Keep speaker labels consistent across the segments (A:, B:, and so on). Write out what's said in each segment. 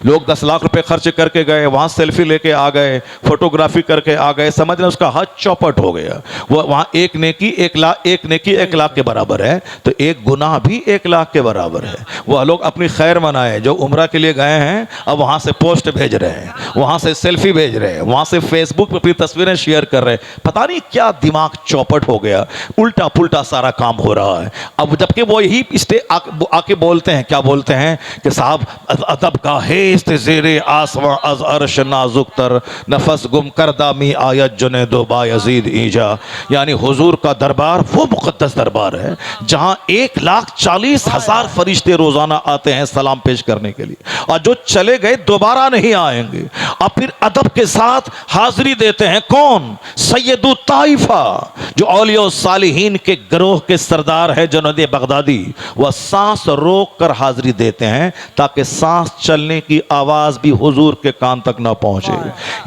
A: लोग 10 लाख रुपए खर्च करके गए, वहां सेल्फी लेके आ गए, फोटोग्राफी करके आ गए, समझ रहे उसका हज चौपट हो गया। वो वहां एक नेकी 1 लाख के बराबर है, तो एक गुनाह भी 1 लाख के बराबर है। वह लोग अपनी खैर मनाए, जो उम्रा के लिए गए हैं अब वहां से पोस्ट भेज रहे हैं, वहां से सेल्फी भेज रहे हैं, वहां से फेसबुक पर अपनी तस्वीरें शेयर कर रहे हैं। पता नहीं क्या दिमाग चौपट हो गया, उल्टा पुल्टा सारा काम हो रहा है। अब जबकि वो यही आके बोलते हैं, क्या बोलते हैं कि साहब अदब का है ज़ेरे आसमां अज़ अर्श नाजुक तर, नफस गुम करदा मी आयत जुने दो बायज़ीद ईजा। यानी हुजूर का दरबार वो मुक़द्दस दरबार है जहां 1,40,000 फरिश्ते रोजाना आते हैं सलाम पेश करने के लिए, और जो चले गए दोबारा नहीं आएंगे। अब फिर अदब के साथ हाजिरी देते हैं कौन? सैयदु ताइफा, जो औलिया सालिहीन के गिरोह के सरदार है जुनैद बगदादी। वह सांस रोक कर हाजिरी देते हैं ताकि सांस चलने की आवाज भी हुजूर के कान तक ना पहुंचे।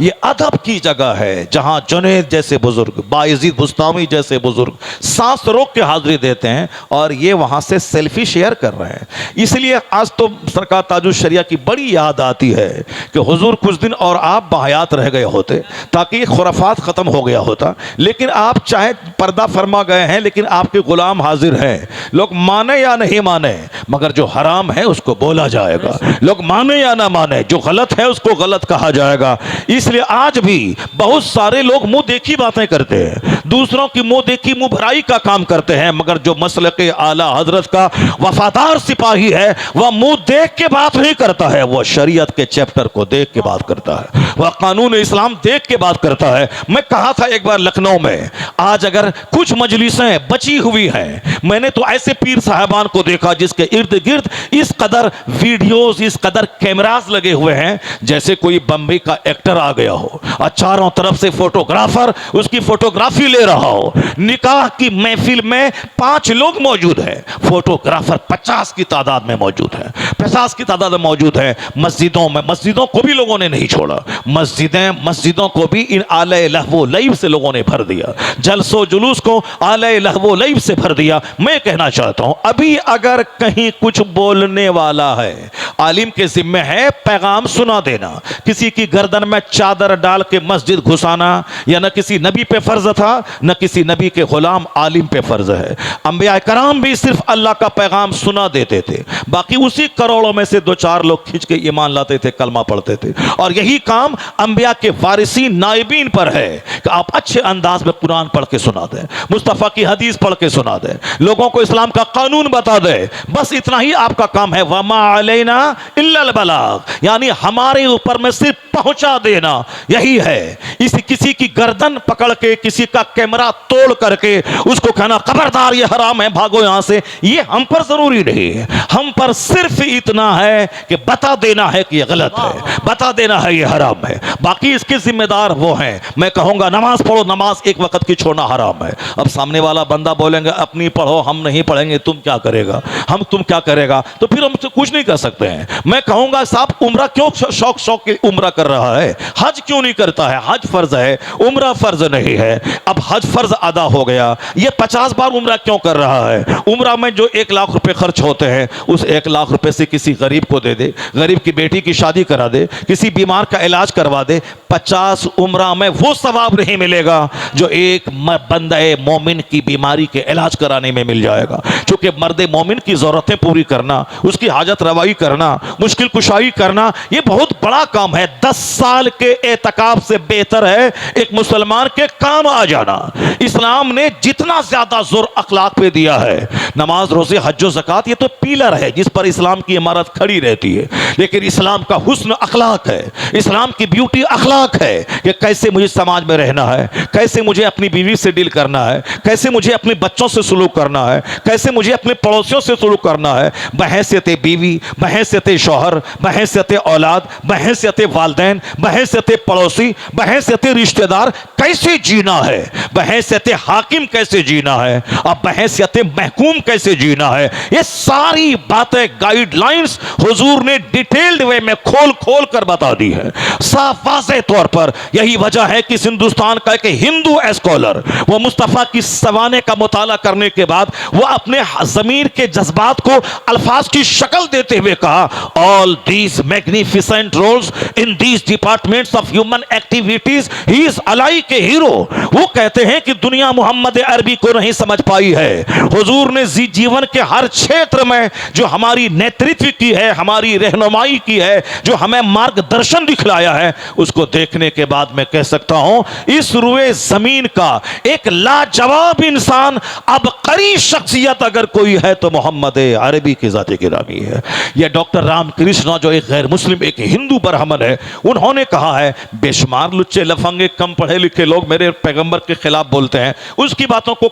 A: ये अदब की जगह है जहां जुनैद जैसे बुजुर्ग, बायजीद बुस्तामी जैसे बुजुर्ग सांस रोक के हाजिरी देते हैं, और ये वहां से सेल्फी शेयर कर रहे हैं। इसलिए आज तो सरकार ताजुल शरिया की बड़ी याद आती है कि हुजूर कुछ दिन और आप बाहयात रह गए होते ताकि खुराफात खत्म हो गया होता, लेकिन आप चाहे पर्दा फरमा गए हैं, लेकिन आपके गुलाम हाजिर हैं। लोग माने या नहीं माने, मगर जो हराम है उसको बोला जाएगा। लोग माने या ना माने, जो गलत है उसको गलत कहा जाएगा। इसलिए आज भी बहुत सारे लोग मुंह देखी बातें करते हैं, दूसरों की मुंह देखी मुंह भराई का काम करते हैं, मगर जो मसलके आला हजरत का वफादार सिपाही है वह मुंह देख के बात नहीं करता है, वह शरीयत के चैप्टर को देख के बात करता है, वह कानून इस्लाम देख के बात करता है। मैं कहा था एक बार लखनऊ में, आज अगर कुछ मजलिसें बची हुई हैं, मैंने तो ऐसे पीर साहबान को देखा जिसके इर्द गिर्द इस कदर वीडियोस, इस कदर कैमरास लगे हुए हैं जैसे कोई बम्बई का एक्टर आ गया हो, और चारों तरफ से फोटोग्राफर उसकी फोटोग्राफी ले रहा हो। निकाह की महफिल में 5 लोग मौजूद हैं, फोटोग्राफर 50 की तादाद में मौजूद है, 50 की तादाद में मौजूद है। मस्जिदों में, मस्जिदों को भी लोगों ने नहीं छोड़ा, मस्जिदों को भी इन आले लहवो लईब से लोगों ने भर दिया, जलसो जुलूस को आले लहवो लईब से भर दिया। मैं कहना चाहता हूं, अभी अगर कहीं कुछ बोलने वाला है, आलिम के जिम्मे है पैगाम सुना देना। किसी की गर्दन में चादर डाल के मस्जिद घुसाना या न किसी नबी पे फर्ज था, न किसी नबी के गुलाम आलिम पे फर्ज है। अंबिया कराम भी सिर्फ अल्लाह का पैगाम सुना देते थे, बाकी उसी करोड़ों में से 2-4 लोग खींच के ईमान लाते थे, कलमा पढ़ते थे। और यही काम अंबिया के वारिसीन नाइबीन पर है कि आप अच्छे अंदाज में कुरान पढ़ के सुना दें, मुस्तफ़ा की हदीस पढ़ के सुना दें, लोगों को इस्लाम का कानून बता दें। बस इतना ही आपका काम है। वमा अलैना इल्लल बलाग, यानी हमारे ऊपर में सिर्फ पहुंचा देना, यही है। इस किसी की गर्दन पकड़ के, किसी का कैमरा तोड़ करके उसको कहना खबरदार ये हराम है, भागो यहां से, ये हम पर जरूरी नहीं है। हम पर सिर्फ इतना है कि बता देना है कि ये गलत है, बता देना है ये हराम है, बाकी इसके जिम्मेदार वो हैं। मैं कहूंगा नमाज पढ़ो, नमाज एक वक्त की छोड़ना हराम है। अब सामने वाला बंदा बोलेंगे अपनी पढ़ो, हम नहीं पढ़ेंगे, तुम क्या करेगा, तुम क्या करेगा, तो फिर हम कुछ नहीं कर सकते हैं। मैं कहूंगा साहब उम्रा क्यों शौक की उम्रा कर रहा है, हज क्यों नहीं करता है? हज फर्ज है, उम्रा फर्ज नहीं है। अब हज फर्ज अदा हो गया, ये 50 बार उम्रा क्यों कर रहा है? उम्रा में जो 1 लाख रुपए खर्च होते हैं, उस 1 लाख रुपए से किसी गरीब को दे दे, गरीब की बेटी की शादी करा दे, किसी बीमार का इलाज करवा दे। 50 उम्रा में वो सवाब नहीं मिलेगा जो एक बंदे मोमिन की बीमारी के इलाज कराने में मिल जाएगा। क्योंकि मर्द मोमिन की जरूरतें पूरी करना, उसकी हाजत रवाई करना, मुश्किल कुशाई करना, ये बहुत बड़ा काम है। 10 साल के एतकाफ से बेहतर है एक मुसलमान के काम आ जाना। इस्लाम ने जितना ज्यादा जोर अखलाक पे दिया है, नमाज, रोजे, हज, ज़कात, ये तो पिलर है जिस पर इस्लाम की इमारत खड़ी रहती है, लेकिन इस्लाम का हुस्न अखलाक है, इस्लाम की ब्यूटी अखलाक है कि कैसे मुझे समाज में रहना है, कैसे मुझे अपनी बीवी से डील करना है, कैसे मुझे अपने बच्चों से सुलूक करना है, कैसे मुझे अपने पड़ोसियों से सुलूक करना है, बहैसियत बीवी, बहैसियत शौहर, बहैसियत औलाद, बहैसियत वालिदैन, बहैसियत पड़ोसी, बहैसियत रिश्तेदार, कैसे जीना है, बहैसियत हाकिम कैसे जीना है, और बहैसियत महकूम कैसे जीना है। ये सारी बातें, गाइडलाइंस हुजूर ने डिटेल्ड वे में खोल खोल कर बता दी है, साफ वाज़ेह तौर पर। यही वजह है कि हिंदुस्तान हिंदुस्तान का एक हिंदू स्कॉलर, वो मुस्तफ़ा की सवाने का मुताला करने के बाद वो अपने ज़मीर के जज्बात को अल्फाज की शक्ल देते हुए कहा, all these magnificent roles in these departments of human activities he is अलाई के हीरो। वो कहते हैं कि दुनिया मोहम्मद अरबी को नहीं समझ पाई है। हुजूर ने जीवन के हर क्षेत्र में जो हमारी नेतृत्व की है, हमारी रहनुमाई की है, जो हमें मार्गदर्शन दिखलाया है, उसको देखने के बाद मैं कह सकता हूं इस रुए जमीन का एक लाजवाब इंसान, अबकरी शख्सियत अगर कोई है तो मोहम्मद अरबी की जाते गिरामी है। यह डॉक्टर रामकृष्ण जो एक गैर मुस्लिम एक हिंदू ब्राह्मण है, उन्होंने कहा है बेशुमार लुच्चे लफंगे कम पढ़े लिखे लोग मेरे पैगंबर के खिलाफ बोलते हैं, उसकी बातों को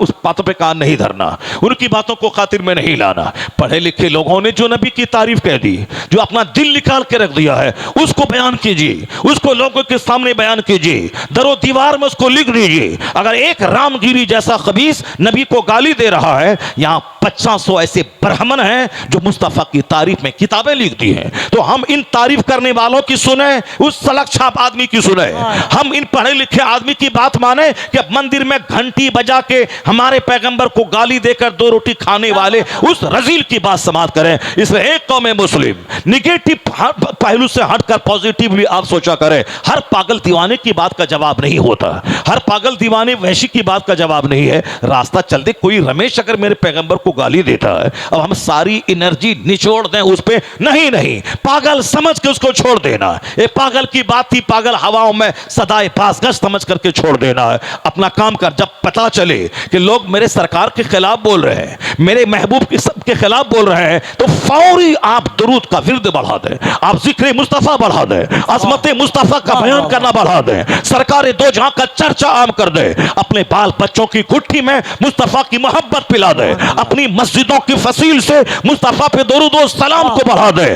A: उस बातों पे कान नहीं धरना, उनकी बातों को खातिर में नहीं लाना। पढ़े लिखे लोगों ने जो नबी की तारीफ कह दी, जो अपना दिल निकाल के रख दिया है, उसको बयान कीजिए, उसको लोगों के सामने बयान कीजिए, दरो दीवार में उसको लिख दीजिए। अगर एक रामगिरी जैसा खबीस नबी को गाली दे रहा है, यहां 500 ऐसे ब्राह्मण हैं जो मुस्तफा की तारीफ में किताबें लिख दी हैं, तो हम इन तारीफ करने वालों की सुने, उस सलक छाप आदमी की सुने। हम इन पढ़े लिखे आदमी की बात माने कि मंदिर में घंटी बजा के हमारे पैगंबर को गाली देकर 2 रोटी खाने वाले उस रजील की बात समाप्त करें। इसलिए एक कौम मुस्लिम निगेटिव पहलू से हटकर पॉजिटिवली आप सोचा करें। हर पागल दीवाने की बात का जवाब नहीं होता, हर पागल दीवाने वैशी की बात का जवाब नहीं है। रास्ता चल दे, कोई रमेश अगर मेरे पैगंबर को गाली देता है, अब हम सारी एनर्जी निचोड़ दें उस पे? नहीं नहीं, पागल समझ के उसको छोड़ देना। ये पागल की बात थी, पागल हवाओं में सदाए पासगश समझ करके छोड़ देना है। अपना काम कर। जब पता चले कि लोग मेरे सरकार के खिलाफ बोल रहे हैं, मेरे महबूब के खिलाफ बोल रहे हैं, तो फौरी आप दुरूद का विर्द बढ़ा दें, आप जिक्र मुस्तफा बढ़ा दें, अजमत मुस्तफा का बयान करना बढ़ा दें, सरकार दो जहां का चर्चा आम कर दें, अपने बाल बच्चों की गुट्ठी में मुस्तफा की मोहब्बत पिला दें, अपनी मस्जिदों की फसील से मुस्तफा पे दुरूद और सलाम को बढ़ा दें।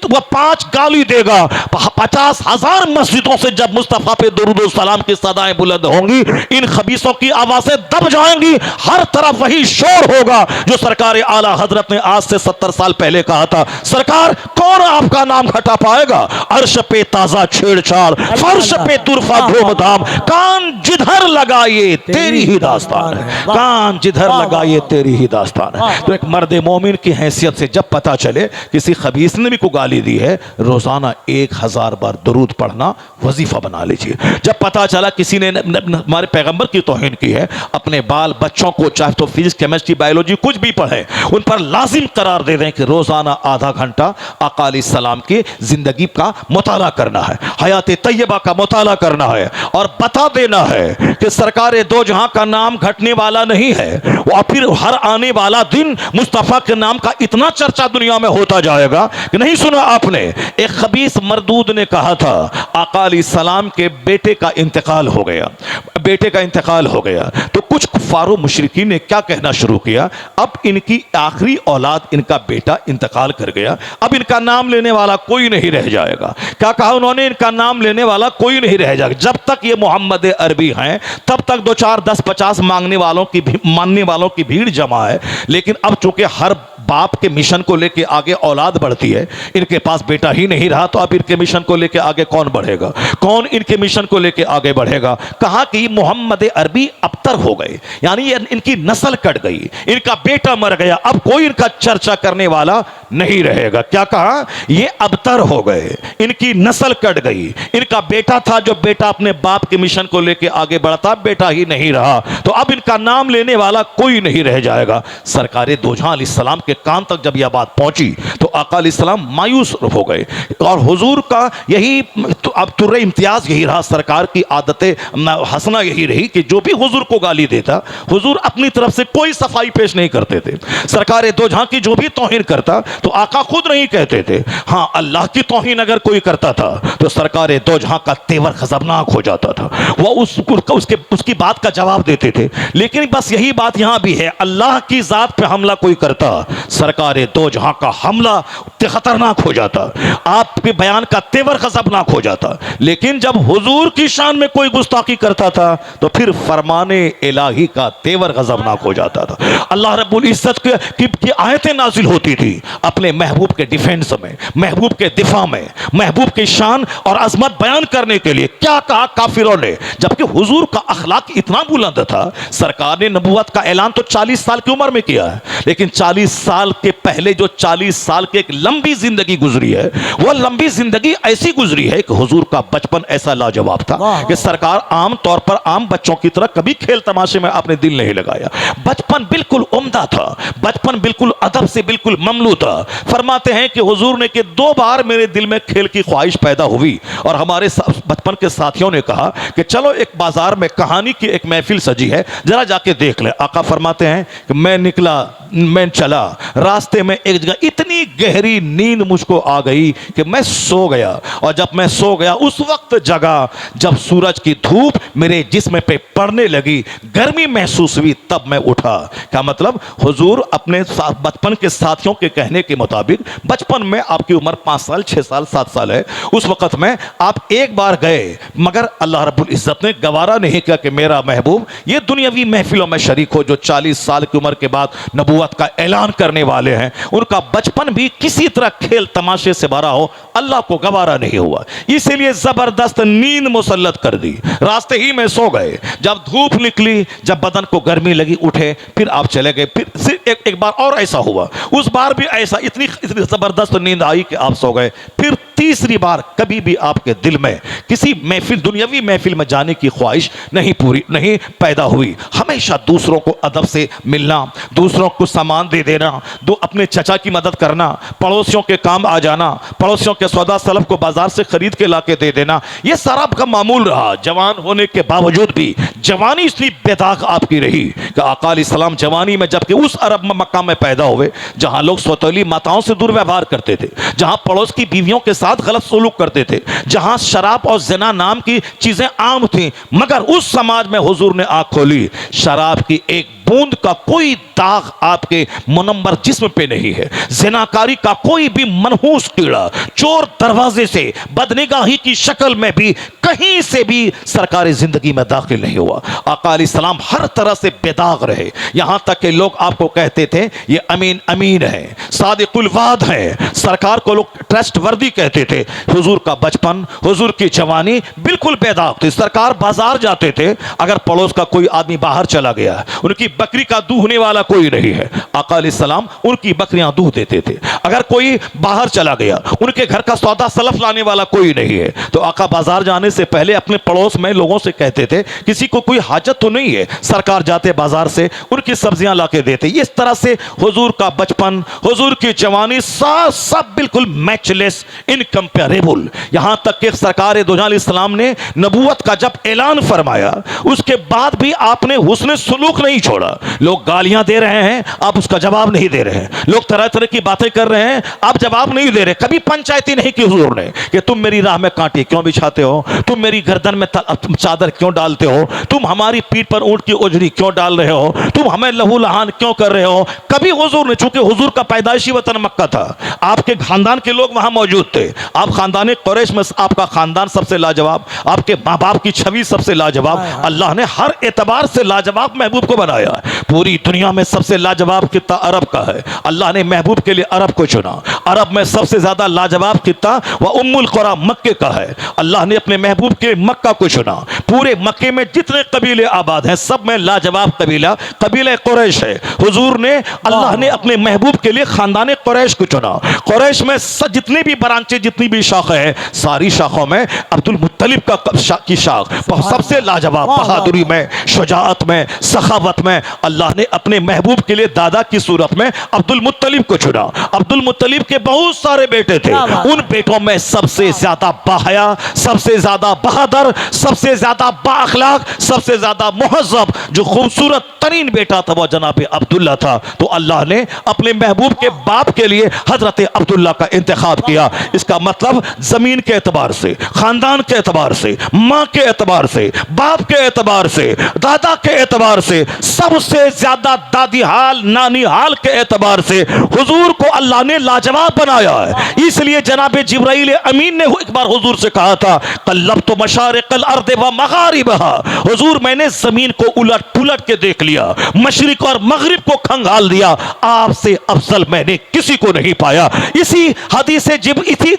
A: वह 5 गाली देगा, 50,000 मस्जिदों से जब मुस्तफा पे दुरूद और सलाम की सदाएं बुलंद होंगी, इन खबीसों की आवाजें दब जाएंगी। हर तरफ वही शोर होगा जो सरकार आला हजरत ने आज से 70 साल पहले कहा था। सरकार, कौन आपका नाम घटा पाएगा? अर्श पे ताजा छेड़छाड़, फर्श पे तुरफा धूमधाम, कान जिधर लगाए तेरी ही दास्तान है, कान जिधर लगाए तेरी ही दास्तान है। तो एक मर्द मोमिन की हैसियत से जब पता चले किसी खबीस ने भी को गाली दी है, रोजाना 1000 बार दुरूद पढ़ना वजीफा बना लीजिए। जब पता चला किसी ने हमारे पैगंबर की तौहीन की है, अपने बाल बच्चों को चाहे तो फिजिक्स केमिस्ट्री बायोलॉजी कुछ भी पढ़े, उन पर लाजिम करार दे दें कि रोजाना आधा घंटा आका अलैहिस्सलाम की जिंदगी का मुताला करना है, हयात तैयबा का मुताला करना है, और बता देना है कि सरकार दो जहां का नाम घटने वाला नहीं है। और फिर हर आने वाला दिन मुस्तफा के नाम का इतना चर्चा दुनिया में होता जाएगा कि नहीं सुना आपने? एक खबीस मरदूद ने कहा था आका अलैहिस्सलाम के बेटे का इंतकाल हो गया, बेटे का इंतकाल हो गया, तो कुछ कुफारो मुशरिकीन ने क्या कहना शुरू किया, अब इनकी आखिरी औलाद, इनका बेटा इंतकाल कर गया, अब इनका नाम लेने वाला कोई नहीं रह जाएगा। क्या कहा उन्होंने? इनका नाम लेने वाला कोई नहीं रह जाएगा। जब तक ये मोहम्मद अरबी हैं तब तक 2 4 10 50 मानने वालों की भीड़ जमा है, लेकिन अब चूंकि हर बाप के मिशन को लेके आगे औलाद बढ़ती है, इनके पास बेटा ही नहीं रहा, तो अब इनके मिशन को लेके आगे कौन बढ़ेगा? कौन इनके मिशन को लेके आगे बढ़ेगा? कहा कि मोहम्मद अरबी अबतर हो गए, यानी इनकी नस्ल कट गई, इनका बेटा मर गया, अब कोई इनका चर्चा करने वाला नहीं रहेगा। क्या कहा? ये अबतर हो गए, इनकी नस्ल कट गई, इनका बेटा था जो बेटा अपने बाप के मिशन को लेके आगे बढ़ता, बेटा ही नहीं रहा, तो अब इनका नाम लेने वाला कोई नहीं रह जाएगा। सरकारे दो जहां अलैहिस्सलाम के कान तक जब यह बात पहुंची तो आका अलैहिस्सलाम मायूस हो गए, और हुजूर का यही तो अब तुर्रे इम्तियाज यही रहा, सरकार की आदत हसना यही रही कि जो भी हुजूर को गाली देता, हुजूर अपनी तरफ से कोई सफाई पेश नहीं करते थे। सरकार दो जहां की जो भी तौहीन करता तो आका खुद नहीं कहते थे, हां अल्लाह की तौहीन अगर कोई करता था तो सरकार दो जहां का तेवर खजबनाक हो जाता था, वह उसकी बात का जवाब देते थे। लेकिन बस यही बात यहां भी है, अल्लाह की जात पे हमला कोई करता, सरकार दो जहां का हमला खतरनाक हो जाता, आपके बयान का तेवर खजबनाक हो जाता। लेकिन लेकिन जब हुजूर की शान में कोई गुस्ताखी करता था तो फिर फरमाने इलाही का तेवर गजबनाक हो जाता था। अल्लाह रब्बुल इज्जत की आयतें नाजिल होती थी अपने महबूब के डिफेंस में, महबूब के दिफा में, महबूब की शान और अजमत बयान करने के लिए। क्या कहा काफिरों ने, जबकि हुजूर का अखलाक इतना बुलंद था। सरकार ने नबूवत का ऐलान तो 40 साल की उम्र में किया है, लेकिन 40 साल के पहले जो 40 साल की एक लंबी जिंदगी गुजरी है, वह लंबी जिंदगी ऐसी गुजरी है कि हुजूर का बचपन ऐसा लाजवाब था कि सरकार आम तौर पर आम बच्चों की तरह कभी खेल तमाशे में आपने दिल नहीं लगाया। बचपन बिल्कुल उम्दा था, बचपन बिल्कुल अदब से बिल्कुल ममलू था। फरमाते हैं कि हुजूर ने कि 2 बार मेरे दिल में खेल की ख्वाहिश पैदा हुई और हमारे बचपन के साथियों ने कहा कि चलो एक बाजार में कहानी की एक महफिल सजी है, जरा जाके देख ले। आका फरमाते हैं कि मैं निकला, मैं चला, रास्ते में एक जगह इतनी गहरी नींद मुझको आ गई कि मैं सो गया। और जब मैं सो गया उस वक्त जगा जब सूरज की धूप मेरे जिस्म पे पड़ने लगी, गर्मी महसूस हुई, तब मैं उठा। क्या मतलब, हुजूर अपने बचपन के साथियों के कहने के मुताबिक, बचपन में आपकी उम्र 5 साल 6 साल 7 साल है, उस वक्त में आप एक बार गए, मगर अल्लाह रब्बुल इज्जत ने गवारा नहीं किया कि मेरा महबूब ये दुनियावी महफिलों में शरीक हो जो 40 साल की उम्र के बाद नबूवत का ऐलान करने वाले हैं। उनका बचपन भी किसी तरह खेल तमाशे से भरा हो, अल्लाह को गवारा नहीं हुआ, इसीलिए जबरदस्त नींद मुसल्लत कर दी। रास्ते ही में सो गए, जब धूप निकली, जब बदन को गर्मी लगी, उठे, फिर आप चले गए। फिर एक बार और ऐसा हुआ, उस बार भी ऐसा, इतनी जबरदस्त नींद आई कि आप सो गए। फिर तीसरी बार कभी भी आपके दिल में किसी महफिल, दुनियावी महफिल में जाने की ख्वाहिश नहीं पैदा हुई। हमेशा दूसरों को अदब से मिलना, दूसरों को सामान दे देना, अपने चचा की मदद करना, पड़ोसियों के काम आ जाना, पड़ोसियों के सौदा सलफ को बाजार से खरीद के लाके दे देना, यह सारा का मामूल रहा। जवान होने के बावजूद भी जवानी इतनी बेदाग आपकी रही कि आका अलैहिस्सलाम जवानी में, जबकि उस अरब मक्का में पैदा हुए जहां लोग सौतेली माताओं से दुर्व्यवहार करते थे, जहां पड़ोस की बीवियों के साथ गलत सलूक करते थे, जहां शराब और ज़िना नाम की चीजें आम थी, मगर उस समाज में हुजूर ने आंख खोली, शराब की एक बूंद का कोई दाग आपके मुनम्बर जिस्म पे नहीं है, ज़िनाकारी का कोई भी मनहूस कीड़ा, चोर दरवाजे से, बदनिगाही की शक्ल में भी कहीं से भी सरकारी जिंदगी में दाखिल नहीं हुआ। आका अलैहिस्सलाम हर तरह से बेदाग रहे, यहां तक कि लोग आपको कहते थे ये अमीन अमीन है, सादिकुल वाद है, सरकार को लोग ट्रस्ट वर्दी कहते थे। हुजूर का बचपन, हुजूर की जवानी बिल्कुल बेदाग थी। सरकार बाजार जाते थे, अगर पड़ोस का कोई आदमी बाहर चला गया, उनकी बकरी का दूहने वाला कोई नहीं है, आका अलैहिस्सलाम उनकी बकरियां दूह देते थे। अगर कोई बाहर चला गया, उनके घर का सौदा सलफ लाने वाला कोई नहीं है, तो आका बाजार जाने से पहले अपने पड़ोस में लोगों से कहते थे किसी को कोई हाजत तो नहीं है, सरकार जाते बाजार से उनकी सब्जियां लाके देते। इस तरह से हुजूर का बचपन, हुजूर की जवानी सब बिल्कुल मैचलेस, इनकंपेरेबल। यहां तक कि सरकार दो जहां अलैहिस्सलाम ने नबूवत का जब ऐलान फरमाया, उसके बाद भी आपने हुस्न सुलूक नहीं छोड़ा। लोग गालियां दे रहे हैं, आप उसका जवाब नहीं दे रहे हैं, लोग तरह तरह की बातें कर रहे हैं, आप जवाब नहीं दे रहे। कभी पंचायती नहीं की हुजूर ने कि तुम मेरी राह में कांटे क्यों बिछाते हो, तुम मेरी गर्दन में चादर क्यों डालते हो, तुम हमारी पीठ पर ऊंट की ओझरी क्यों डाल रहे हो, तुम हमें लहू लहान क्यों कर रहे हो। कभी हुजूर ने, चूंकि हुजूर का पैदाइशी वतन मक्का था, आपके खानदान के लोग वहां मौजूद थे, आप खानदान कुरैश में आपका खानदान सबसे लाजवाब, आपके माँ बाप की छवि सबसे लाजवाब, अल्लाह ने हर एतबार से लाजवाब महबूब को बनाया। पूरी दुनिया में सबसे लाजवाब खित्ता अरब का है, अल्लाह ने महबूब के लिए अरब को चुना। अरब में सबसे ज्यादा लाजवाब खित्ता वह उम्मुल कुरा मक्के का है, अल्लाह ने अपने महबूब के मक्का को चुना। पूरे मक्के में जितने कबीले आबाद हैं, सब में लाजवाब कबीला कबीला कुरैश है। हुजूर ने, अल्लाह ने अपने महबूब के लिए खानदान कुरैश को चुना। कुरैश में जितने भी ब्रांचें, जितनी भी शाखें हैं, सारी शाखों में अब्दुल मुत्तलिब की शाख सबसे लाजवाब, बहादुरी में, शुजाअत में, सखावत में, अल्लाह ने अपने महबूब के लिए दादा की सूरत में अब्दुल मुत्तलिब को चुना। अब्दुल मुत्तलिब के बहुत सारे बेटे थे, उन बेटों में सबसे ज्यादा बाहया, सबसे ज्यादा बहादुर, सबसे ज्यादा बाअखलाक, सबसे ज्यादा मुहज्जब, जो खूबसूरत तरीन बेटा था वो जनाब अब्दुल्ला था। तो अल्लाह ने अपने महबूब के बाप के लिए हजरत अब्दुल्ला का इंतखाब किया। इसका मतलब जमीन के एतबार से, खानदान के एतबार से, माँ के एतबार से, बाप के एतबार से, दादा के एतबार से, सबसे ज्यादा दादी हाल, नानी हाल के एतबार से हुजूर को अल्लाह ने लाजवाब लाजवाब बनाया है। इसलिए जनाब जिब्राइल अमीन ने एक बार हुजूर से कहा था, कल्लब्तु मशारिक़ल अर्द व मगारिबहा, हुजूर मैंने जमीन को उलट पुलट के देख लिया, मशरिक और मगरिब को खंगाल दिया, आपसे अफजल मैंने किसी को नहीं पाया। इसी हदीस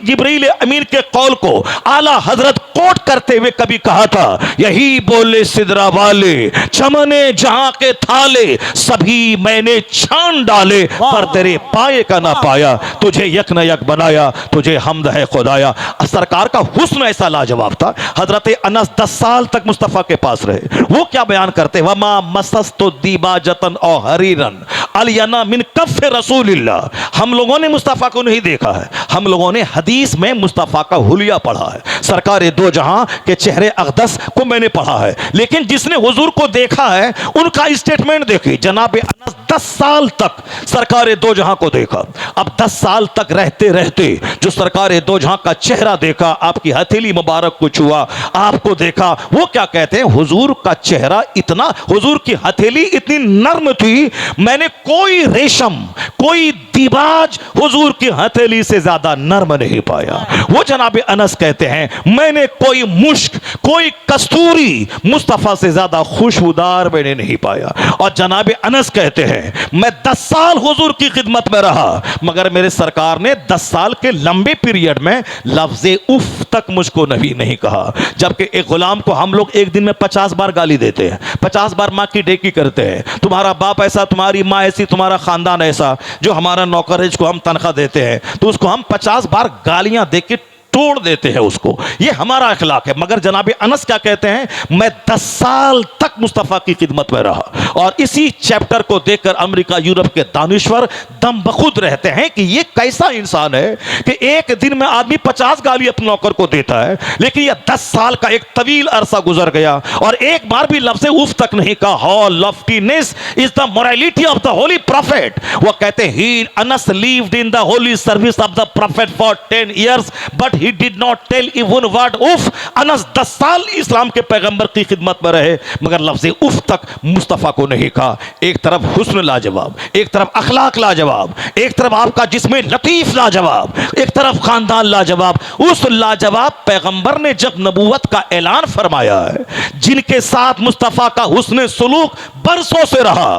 A: जिब्राइल अमीन के कौल को आला हजरत कोट करते हुए कभी कहा था, यही बोले सिदरा वाले, चमने जहां के थाले, सभी मैंने छान डाले, पर तेरे पाए का ना पाया, तुझे यक न यक बनाया, तुझे हमद है खुदाया। सरकार का हुस्न ऐसा लाजवाब था। हजरत अनस 10 साल तक मुस्तफा के पास रहे। वो क्या बयान करते, वमा मसस्तु दीबाजतन और हरीरन अलियना मिन कफ रसूलिल्लाह। हम लोगों ने मुस्तफा को नहीं देखा है, हम लोगों ने हदीस में मुस्तफा का हुलिया पढ़ा है, सरकार दो जहां के चेहरे अक़दस को मैंने पढ़ा है। लेकिन जिसने हुजूर को देखा है उनका स्टेटमेंट देखिए, जनाब अनस 10 साल तक सरकार दो जहां को देखा। अब 10 साल तक रहते रहते जो सरकार दो जहां का चेहरा देखा, आपकी हथेली मुबारक को छुआ, आपको देखा, वो क्या कहते हैं, हुजूर का चेहरा इतना, हुजूर की हथेली इतनी नर्म थी, मैंने कोई रेशम, कोई दिबाज हुजूर की हथेली से ज्यादा नर्म नहीं पाया। वो जनाब अनस कहते हैं, मैंने कोई मुश्क, कोई कस्तूरी मुस्तफा से ज्यादा खुशबूदार मैंने नहीं पाया। और जनाब अनस कहते हैं, मैं 10 साल हुजूर की खिदमत में रहा, मगर मेरे सरकार ने 10 साल के लंबे पीरियड में लफ्ज़े उफ तक मुझको नहीं कहा। जबकि एक गुलाम को हम लोग एक दिन में 50 बार गाली देते हैं, 50 बार माँ की डेकी करते हैं, तुम्हारा बाप ऐसा, तुम्हारी माँ ऐसी, तुम्हारा खानदान ऐसा। जो हमारा नौकर है जिसको हम तनख्वाह देते हैं, तो उसको हम 50 बार गालियां दे के तोड़ देते हैं उसको। ये हमारा अखलाक है। मगर जनाब अनस क्या कहते हैं, मैं 10 साल तक मुस्तफ़ा की खिदमत में रहा। और इसी चैप्टर को देखकर अमेरिका यूरोप के दानिश्वर दम बखुद रहते हैं कि ये कैसा इंसान है कि एक दिन में आदमी 50 गाली अपने नौकर को देता है, लेकिन यह 10 साल का एक तवील अरसा गुजर गया और एक बार भी लफ्ज़ उफ तक नहीं कहा। How loftiness is the morality of the holy prophet. वो कहते हैं, he once lived in the holy service of the prophet for 10 years but he did not tell even word उफ। अनस 10 साल इस्लाम के पैगंबर की खिदमत में रहे, मगर लफ्ज़ उफ तक मुस्तफ़ा को नहीं कहा। एक तरफ हुस्न लाजवाब, एक तरफ अखलाक लाजवाब, एक तरफ आपका जिस्म लतीफ लाजवाब, एक तरफ खानदान लाजवाब। उस लाजवाब पैगंबर ने जब नबूवत का ऐलान फरमाया है, जिनके साथ मुस्तफ़ा का हुस्न सुलूक बरसों से रहा,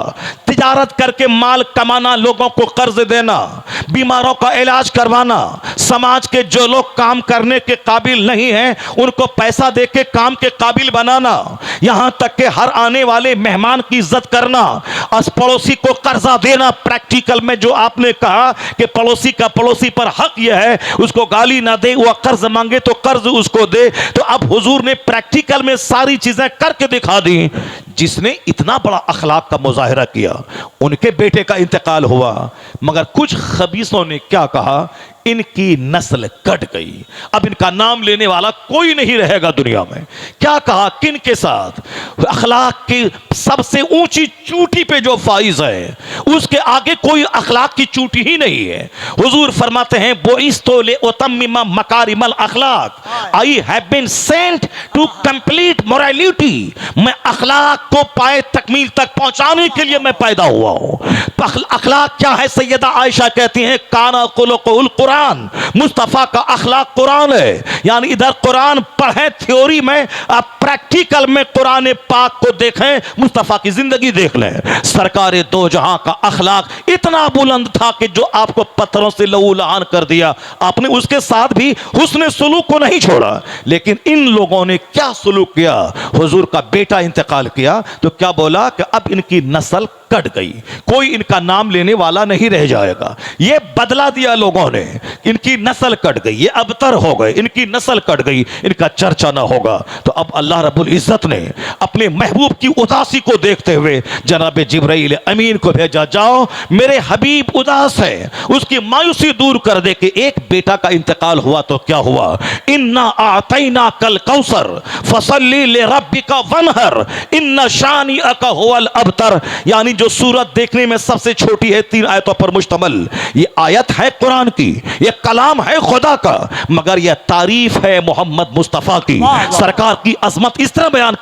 A: तिजारत करके माल कमाना, लोगों को कर्ज देना, बीमारों का इलाज करवाना, समाज के जो लोग काम करने के काबिल नहीं हैं उनको पैसा देके काम के काबिल बनाना, यहां तक कि हर आने वाले मेहमान की इज्जत करना, पड़ोसी को कर्जा देना। प्रैक्टिकल में जो आपने कहा कि पड़ोसी का पड़ोसी पर हक यह है, उसको गाली ना दे, वह कर्ज मांगे तो कर्ज उसको दे। तो अब हुजूर ने प्रैक्टिकल में सारी चीजें करके दिखा दी। जिसने इतना बड़ा अखलाक का मुजाहिरा किया, उनके बेटे का इंतकाल हुआ, मगर कुछ खबीसों ने क्या कहा, इनकी नस्ल कट गई, अब इनका नाम लेने वाला कोई नहीं रहेगा दुनिया में। क्या कहा, किन के साथ, अखलाक की सबसे ऊंची चूटी पे जो फाइज है उसके आगे कोई अखलाक की चूटी ही नहीं है। हुजूर फरमाते हैं, बोइस्तो ले उतम्मिमा मकारिमल अखलाक, I have been sent to complete morality. मैं अखलाक को पाए तकमील तक पहुंचाने के लिए मैं पैदा हुआ हूं। अखलाक क्या है, सैयदा आयशा कहती हैं, काना खुलुकुल कुरान, मुस्तफा का अखलाक कुरान है। यानी इधर कुरान पढ़ें थ्योरी में, आप प्रैक्टिकल में कुरान पाक को देखें, मुस्तफा की जिंदगी देख लें। सरकार दो जहां का अखलाक इतना बुलंद था कि जो आपको पत्थरों से लहू लहान कर दिया, आपने उसके साथ भी हुस्न सुलूक को नहीं छोड़ा। लेकिन इन लोगों ने क्या सुलूक किया, हुजूर का बेटा इंतकाल किया तो क्या बोला कि अब इनकी नस्ल कट गई, कोई इनका नाम लेने वाला नहीं रह जाएगा। ये बदला दिया लोगों ने, इनकी नस्ल कट गई, ये अबतर हो गए, इनकी नस्ल कट गई, इनका चर्चा ना होगा। तो अब अल्लाह रब्बुल इज्जत ने अपने महबूब की उदासी को देखते हुए जनाब जिब्राइल अमीन को भेजा, जाओ मेरे हबीब उदास है, उसकी मायूसी दूर कर दे कि एक बेटा का इंतकाल हुआ तो क्या हुआ, इन्ना आतैना कल कौसर फसल्ली ले रब्बिका वनहर इन्ना शानिअका हुवल अबतर। यानी जो जो सूरत देखने में सबसे छोटी है, 3 आयतों पर मुश्तमल, ये आयत है कुरान की, ये कलाम है खुदा का, मगर यह तारीफ है मोहम्मद मुस्तफ़ा की। सरकार की अजमत इस तरह बयान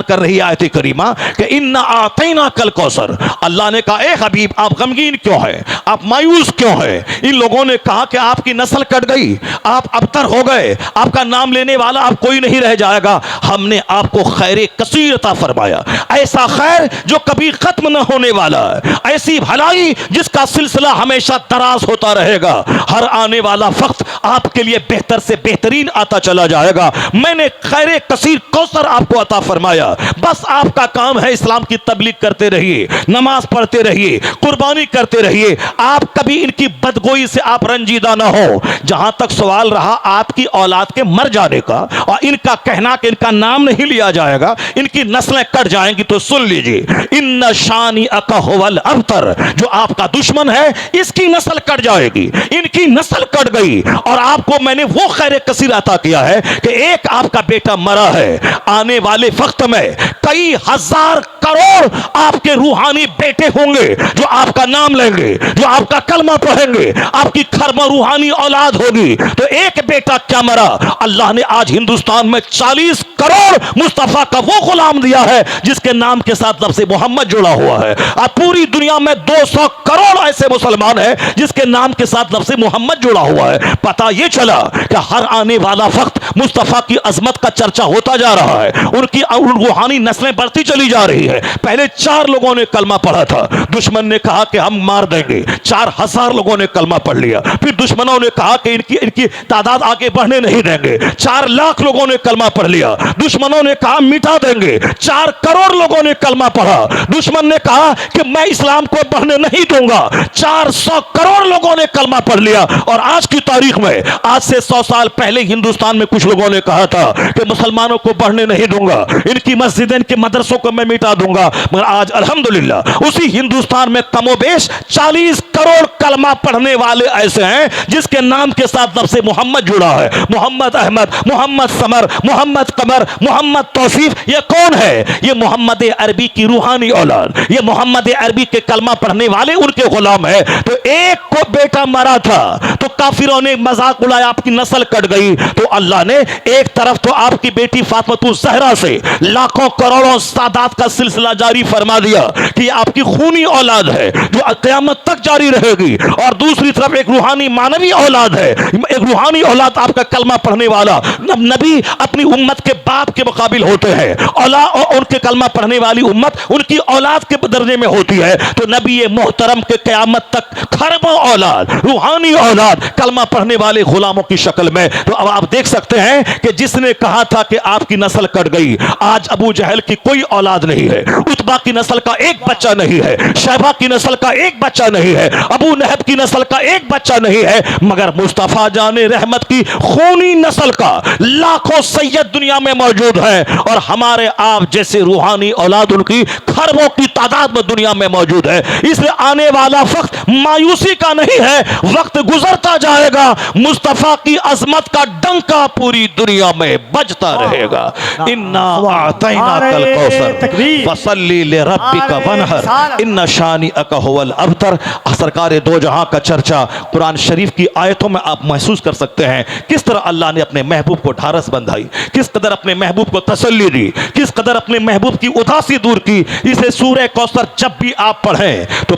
A: कर रही है आयत करीमा कि इन्ना आतैना कल कौसर। अल्लाह ने कहा, ए हबीब आप गमगीन क्यों है, आप मायूस क्यों है? इन लोगों ने कहा कि आपकी नस्ल कट गई, आप अबतर हो गए, आपका नाम लेने वाला अब कोई नहीं रह जाएगा। हमने आपको खैर कसीर अता फरमाया, ऐसा खैर जो कभी खत्म न होने वाला है, ऐसी भलाई जिसका सिलसिला हमेशा दराज होता रहेगा। हर आने वाला वक्त आपके लिए बेहतर से बेहतरीन आता चला जाएगा। मैंने खैर कसीर कौसर आपको अता फरमाया। बस आपका काम है इस्लाम की तबलीग करते रहिए, नमाज पढ़ते रहिए, कुर्बानी करते रहिए। आप कभी इनकी बदगोई से आप रंजीदा ना हो। जहां तक सवाल रहा आपकी औलाद के मर जाने का और इनका कहना कि इनका नाम नहीं लिया जाएगा, इनकी नस्लें कट जाएंगी, तो सुन लीजिए, इन्ना शानी अकहुवल अबतर, जो आपका दुश्मन है इसकी नस्ल कट जाएगी, इनकी नस्ल कट गई। और आपको मैंने वो खैर कसीर अता किया है कि एक आपका बेटा मरा है, आने वाले वक्त में कई हजार करोड़ आपके रूहानी बेटे होंगे जो आपका नाम लेंगे, जो आपका कलमा पढ़ेंगे, आपकी खरमा रूहानी औलाद होगी। तो एक बेटा क्या मरा, अल्लाह ने आज हिंदुस्तान में 40 करोड़ मुस्तफा का वो गुलाम दिया है जिसके नाम के साथ लफ्ज़ मोहम्मद जुड़ा हुआ है। अब पूरी दुनिया में 200 करोड़ ऐसे मुसलमान हैं जिसके नाम के साथ लफ्ज़ मोहम्मद जुड़ा हुआ है। पता यह चला कि हर आने वाला वक्त मुस्तफा की अजमत का चर्चा होता जा रहा है, उनकी रूहानी नस्लें बढ़ती चली जा रही है। पहले 4 लोगों ने कलमा पढ़ा था, दुश्मन ने कहा कि हम मार देंगे, 4000 लोगों ने कलमा पढ़ लिया। फिर दुश्मनों ने कहा कि इनकी तादाद आगे बढ़ने नहीं देंगे, 4 लाख लोगों ने कलमा पढ़ लिया। दुश्मनों ने कहा मिटा देंगे, 4 करोड़ लोगों ने कलमा पढ़ा। दुश्मन ने कहा कि मैं इस्लाम को बढ़ने नहीं दूंगा, 400 करोड़ लोगों ने कलमा पढ़ लिया। और आज की तारीख में, आज से 100 साल पहले हिंदुस्तान में कुछ लोगों ने कहा था कि मुसलमानों को बढ़ने नहीं दूंगा, इनकी मस्जिदें, इनके मदरसों को मैं मिटा दूंगा। मगर आज अल्हम्दुलिल्लाह उसी हिंदुस्तान में कमोबेश 40 करोड़ कलमा पढ़ने वाले ऐसे हैं जिसके नाम के साथ लफ्ज़ मोहम्मद जुड़ा है। मोहम्मद अहमद, मोहम्मद समर, मोहम्मद कमर, मोहम्मद तौसीफ, ये कौन है? ये मोहम्मद अरबी की रूहानी औलाद, ये मोहम्मद अरबी के कलमा पढ़ने वाले उनके गुलाम है। तो एक को बेटा मरा था तो काफिरों ने मजाक उड़ाया, आपकी नस्ल कट गई। तो अल्लाह ने एक तरफ तो आपकी बेटी फातिमा ज़हरा से लाखों करोड़ों सादात का सिलसिला जारी फरमा दिया कि आपकी खूनी औलाद है जो क़यामत तक जारी रहेगी, और दूसरी तरफ एक रूहानी मानवी औलाद है, एक रूहानी औलाद आपका कलमा पढ़ने वाला। नबी अपनी उम्मत के बाप के मुकाबिल होते हैं, औलाद और उनके कलमा पढ़ने वाली उम्मत उनकी औलाद के दर्जे में होती है। तो नबी मोहतरम के क़यामत तक खरबों औलाद, रूहानी औलाद, कलमा पढ़ने वाले गुलामों की शक्ल में। तो अब आप देख सकते हैं कि जिसने कहा था कि आपकी नस्ल कट गई, आज अबू जहल की कोई औलाद नहीं है, उतबा की नस्ल का एक बच्चा नहीं है, शैबा की नस्ल का एक बच्चा नहीं है, अबू लहब की नस्ल का एक बच्चा नहीं है, मगर मुस्तफा जाने रहमत की खूनी नस्ल का लाखों सैयद दुनिया में मौजूद है। और हमारे आप जैसे रूहानी औलाद उनकी खरबों की तादाद में दुनिया में मौजूद है। इसलिए आने वाला वक्त मायूसी का नहीं है, वक्त गुजरता जाएगा, मुस्तफा की अजमत का डंका पूरी दुनिया में बजता रहेगा। इन्ना आतैना कल कौसर फसल्ली लिरब्बिका वनहर इन्ना शानिअका हुवल अबतर। सरकार दो जहां का चर्चा कुरान शरीफ की आयतों में आप महसूस कर सकते हैं, किस तरह अल्लाह ने अपने महबूब को ढारस बंधाई, किस कदर अपने महबूब को तसल्ली दी, किस कदर अपने महबूब की उदासी दूर की। इसे सूरह कौसर जब भी आप पढ़ें तो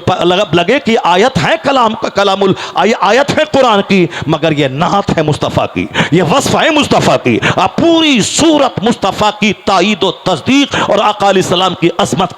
A: लगे कि आयत है कलामुल आयत है कुरान की, मगर यह नात है मुस्तफ़ा की, यह वस्फ है मुस्तफ़ा की। आप पूरी सूरत मुस्तफ़ा की ताईद और तस्दीक और आका अलैहिस्सलाम की अज़मत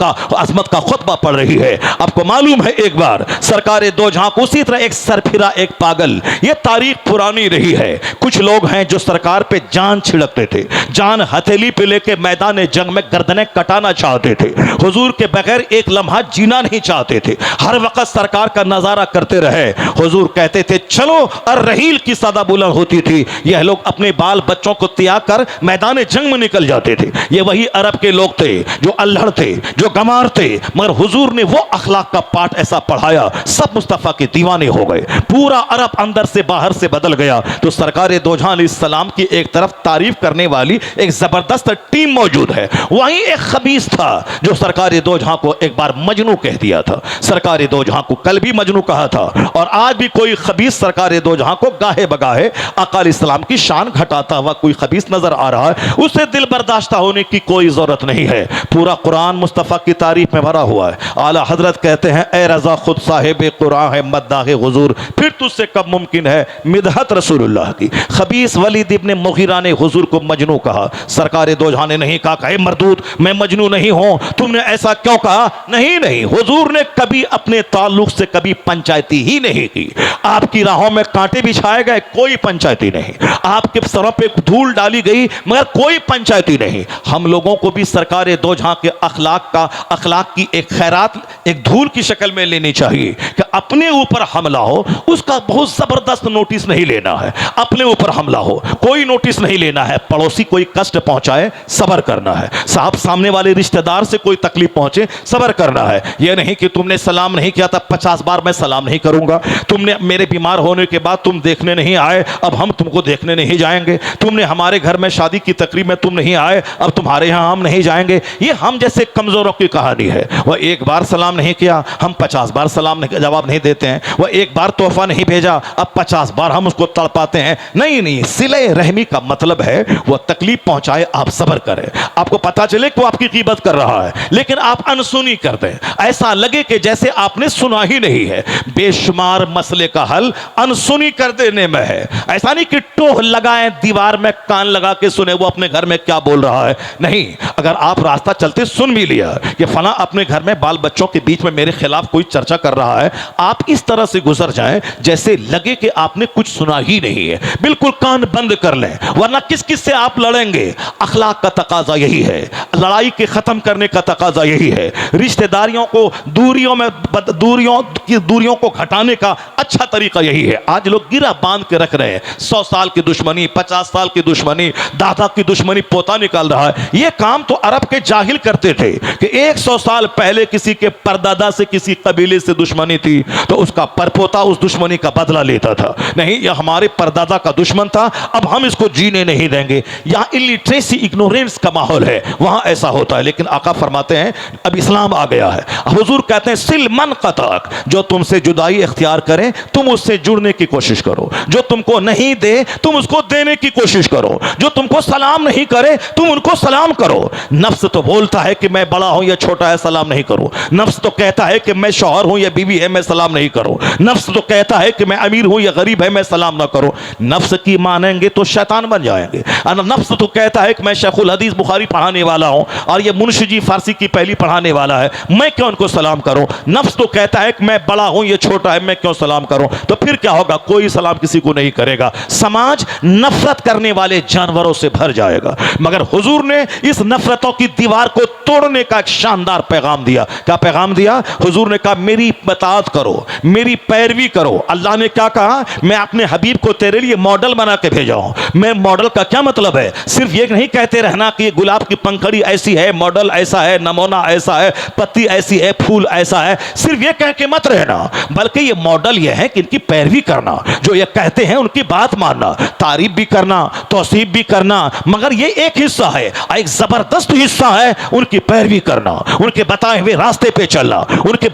A: का खुतबा पढ़ रही है। आपको मालूम है एक बार सरकार दो जहां को उसी तरह एक सरफिरा, एक पागल, यह तारीख पुरानी रही है। कुछ लोग हैं जो सरकार पे जान छिड़कते थे, जान हथेली पे लेके मैदान जंग में गर्दनें कटाना चाहते थे, हुजूर के बगैर एक लम्हा जीना नहीं चाहते थे, हर वक्त सरकार का नजारा करते रहे। हुजूर कहते थे चल चलो और रहील की सदा बुलंद होती थी। यह लोग अपने बाल बच्चों को त्याग कर मैदान जंग में निकल जाते थे। ये वही अरब के लोग थे जो अल्हड़ थे, जो गमार थे, मगर हुजूर ने वो अखलाक का पाठ ऐसा पढ़ाया, सब मुस्तफ़ा के दीवाने हो गए। पूरा अरब अंदर से बाहर से बदल गया। तो सरकार दो जहां अलैहिस्सलाम की एक तरफ तारीफ करने वाली एक जबरदस्त टीम मौजूद है, वहीं एक खबीस था जो सरकार दो जहां को एक बार मजनू कह दिया था। सरकार दो जहां को कल भी मजनू कहा था, और आज भी कोई खबीस सरकार दो जहां को गाहे बगाहे आका अलैहिस्सलाम की शान घटाता हुआ कोई खबीस नजर आ रहा है, उसे दिल बर्दाश्ता होने की कोई जरूरत नहीं है। पूरा कुरान मुस्तफ़ा की तारीफ में भरा हुआ है। आला हजरत कहते हैं, ए रजा खुद साहिब कुरान है मद्दाह हुजूर, फिर तुझसे कब मुमकिन है मिदहत रसूलुल्लाह की। खबीस वलीद इब्ने मुगीरा ने हुजूर को मजनू कहा। सरकार दो जहां ने नहीं कहा कि मरदूद मैं मजनू नहीं हूं, तुमने ऐसा क्यों कहा? नहीं नहीं, हुजूर ने कभी अपने ताल्लुक से कभी पंचायती ही नहीं की। आपकी राहों में कांटे बिछाए गए, कोई पंचायती नहीं। आपके सरों पे धूल डाली गई, मगर कोई पंचायती नहीं। हम लोगों को भी सरकार दो जहां के अखलाक की एक खैरात एक धूल की शक्ल में लेनी चाहिए कि अपने ऊपर हमला हो उसका बहुत जबरदस्त नोटिस नहीं लेना है। अपने ऊपर हमला हो कोई नोटिस नहीं लेना है। पड़ोसी कोई कष्ट पहुंचाए सब्र करना है। साहब सामने वाले रिश्तेदार से कोई तकलीफ पहुंचे सब्र करना है। यह नहीं कि तुमने सलाम नहीं किया था 50 बार मैं सलाम नहीं करूंगा। तुमने मेरे बीमार होने के बाद तुम देखने नहीं आए, अब हम तुमको देखने नहीं जाएंगे। तुमने हमारे घर में शादी की तकरीब में तुम नहीं आए, अब तुम्हारे यहां हम नहीं जाएंगे। ये हम जैसे कमजोरों की कहानी है। वह एक बार सलाम नहीं किया, हम 50 बार सलाम नहीं, जवाब नहीं देते हैं। वह एक बार तोहफा नहीं भेजा, अब 50 बार हम उसको तड़पाते हैं। नहीं नहीं, सिले रहमी का मतलब है वह तकलीफ पहुंचाए आप सब्र करें। आपको पता चले कि वो आपकी कीमत कर रहा है, लेकिन आप अनसुनी कर दें, ऐसा लगे कि जैसे आपने सुना ही नहीं है। बेशुमार मसले का हल अनसुनी कर देने में है। ऐसा नहीं कि टोह लगाएं दीवार में कान लगा के सुने वो अपने घर में क्या बोल रहा है। नहीं, अगर आप रास्ता चलते सुन भी लिया कि फला अपने घर में बाल बच्चों के बीच में मेरे खिलाफ कोई चर्चा कर रहा है, आप इस तरह से गुजर जाएं जैसे लगे कि आपने कुछ सुना ही नहीं है। बिल्कुल कान बंद कर लें, वरना किस किस से आप लड़ेंगे। अखलाक का तकाजा यही है, लड़ाई के खत्म करने का तकाजा यही है। रिश्तेदारियों को दूरियों को घटाने का अच्छा तरीका यही है। आज लोग गिरा बांध के रख रहे हैं। 100 साल की दुश्मनी, 50 साल की दुश्मनी, दादा की दुश्मनी पोता निकाल रहा है। यह काम तो अरब के जाहिल करते थे कि 100 साल पहले किसी के परदादा से किसी कबीले से दुश्मनी थी तो उसका परपोता उस दुश्मनी का बदला लेता था। नहीं, यह हमारे परदादा का दुश्मन था, अब हम इसको जीने नहीं देंगे। यहां इलिटरेसी इग्नोरेंस का माहौल है, वहां ऐसा होता है। लेकिन आका फरमाते हैं अब इस्लाम आ गया है। हुजूर कहते हैं सिल मन कताक, जो तुमसे जुदाई इख्तियार करे तुम उससे जुड़ने की कोशिश करो। जो तुमको नहीं दे तुम उसको देने की कोशिश करो। जो तुमको सलाम नहीं करे तुम उनको सलाम करो। नफ्स तो बोलता है कि मैं बड़ा हूं या छोटा है सलाम नहीं करो। नफ्स तो कहता है कि मैं शौहर हूं या बीवी है मैं सलाम नहीं करो। नफ्स तो कहता है कि मैं अमीर हूं या गरीब है मैं सलाम ना करो। नफ्स की मानेंगे तो शैतान बन जाएंगे। नफ्स तो कहता है कि मैं शेखुल हदीस बुखारी पढ़ाने वाला हूं और ये मुंशी जी फारसी की पहली पढ़ाने वाला है, मैं क्यों उनको सलाम करूं। नफ्स तो कहता है कि मैं बड़ा हूं ये छोटा है मैं क्यों सलाम करूं। तो फिर क्या होगा, कोई सलाम किसी को नहीं करेगा। समाज नफरत करने वाले जानवरों से भर जाएगा। मगर हुजूर ने इस नफरतों की दीवार को तोड़ने का एक शानदार पैगाम दिया। क्या पैगाम दिया? हुजूर ने कहा मेरी इत्ताअत करो, मेरी पैरवी करो। अल्लाह ने क्या कहा, मैं अपने हबीब को तेरे लिए मॉडल बना के भेजा हूं। मैं मॉडल का क्या मतलब है, सिर्फ ये नहीं कहते रहना कि गुलाब की पंखड़ी ऐसी है, मॉडल ऐसा है, नमूना ऐसा है, पत्ती ऐसी है, फूल ऐसा है, सिर्फ ये कह के मत रहना, बल्कि ये मॉडल ये है कि इनकी पैरवी करना, जो ये कहते हैं उनकी बात मानना, तारीफ भी करना, तौसीफ भी करना। मगर ये एक हिस्सा है, एक जबरदस्त हिस्सा है उनकी पैरवी करना, उनके बताए हुए रास्ते पे चलना, उनकी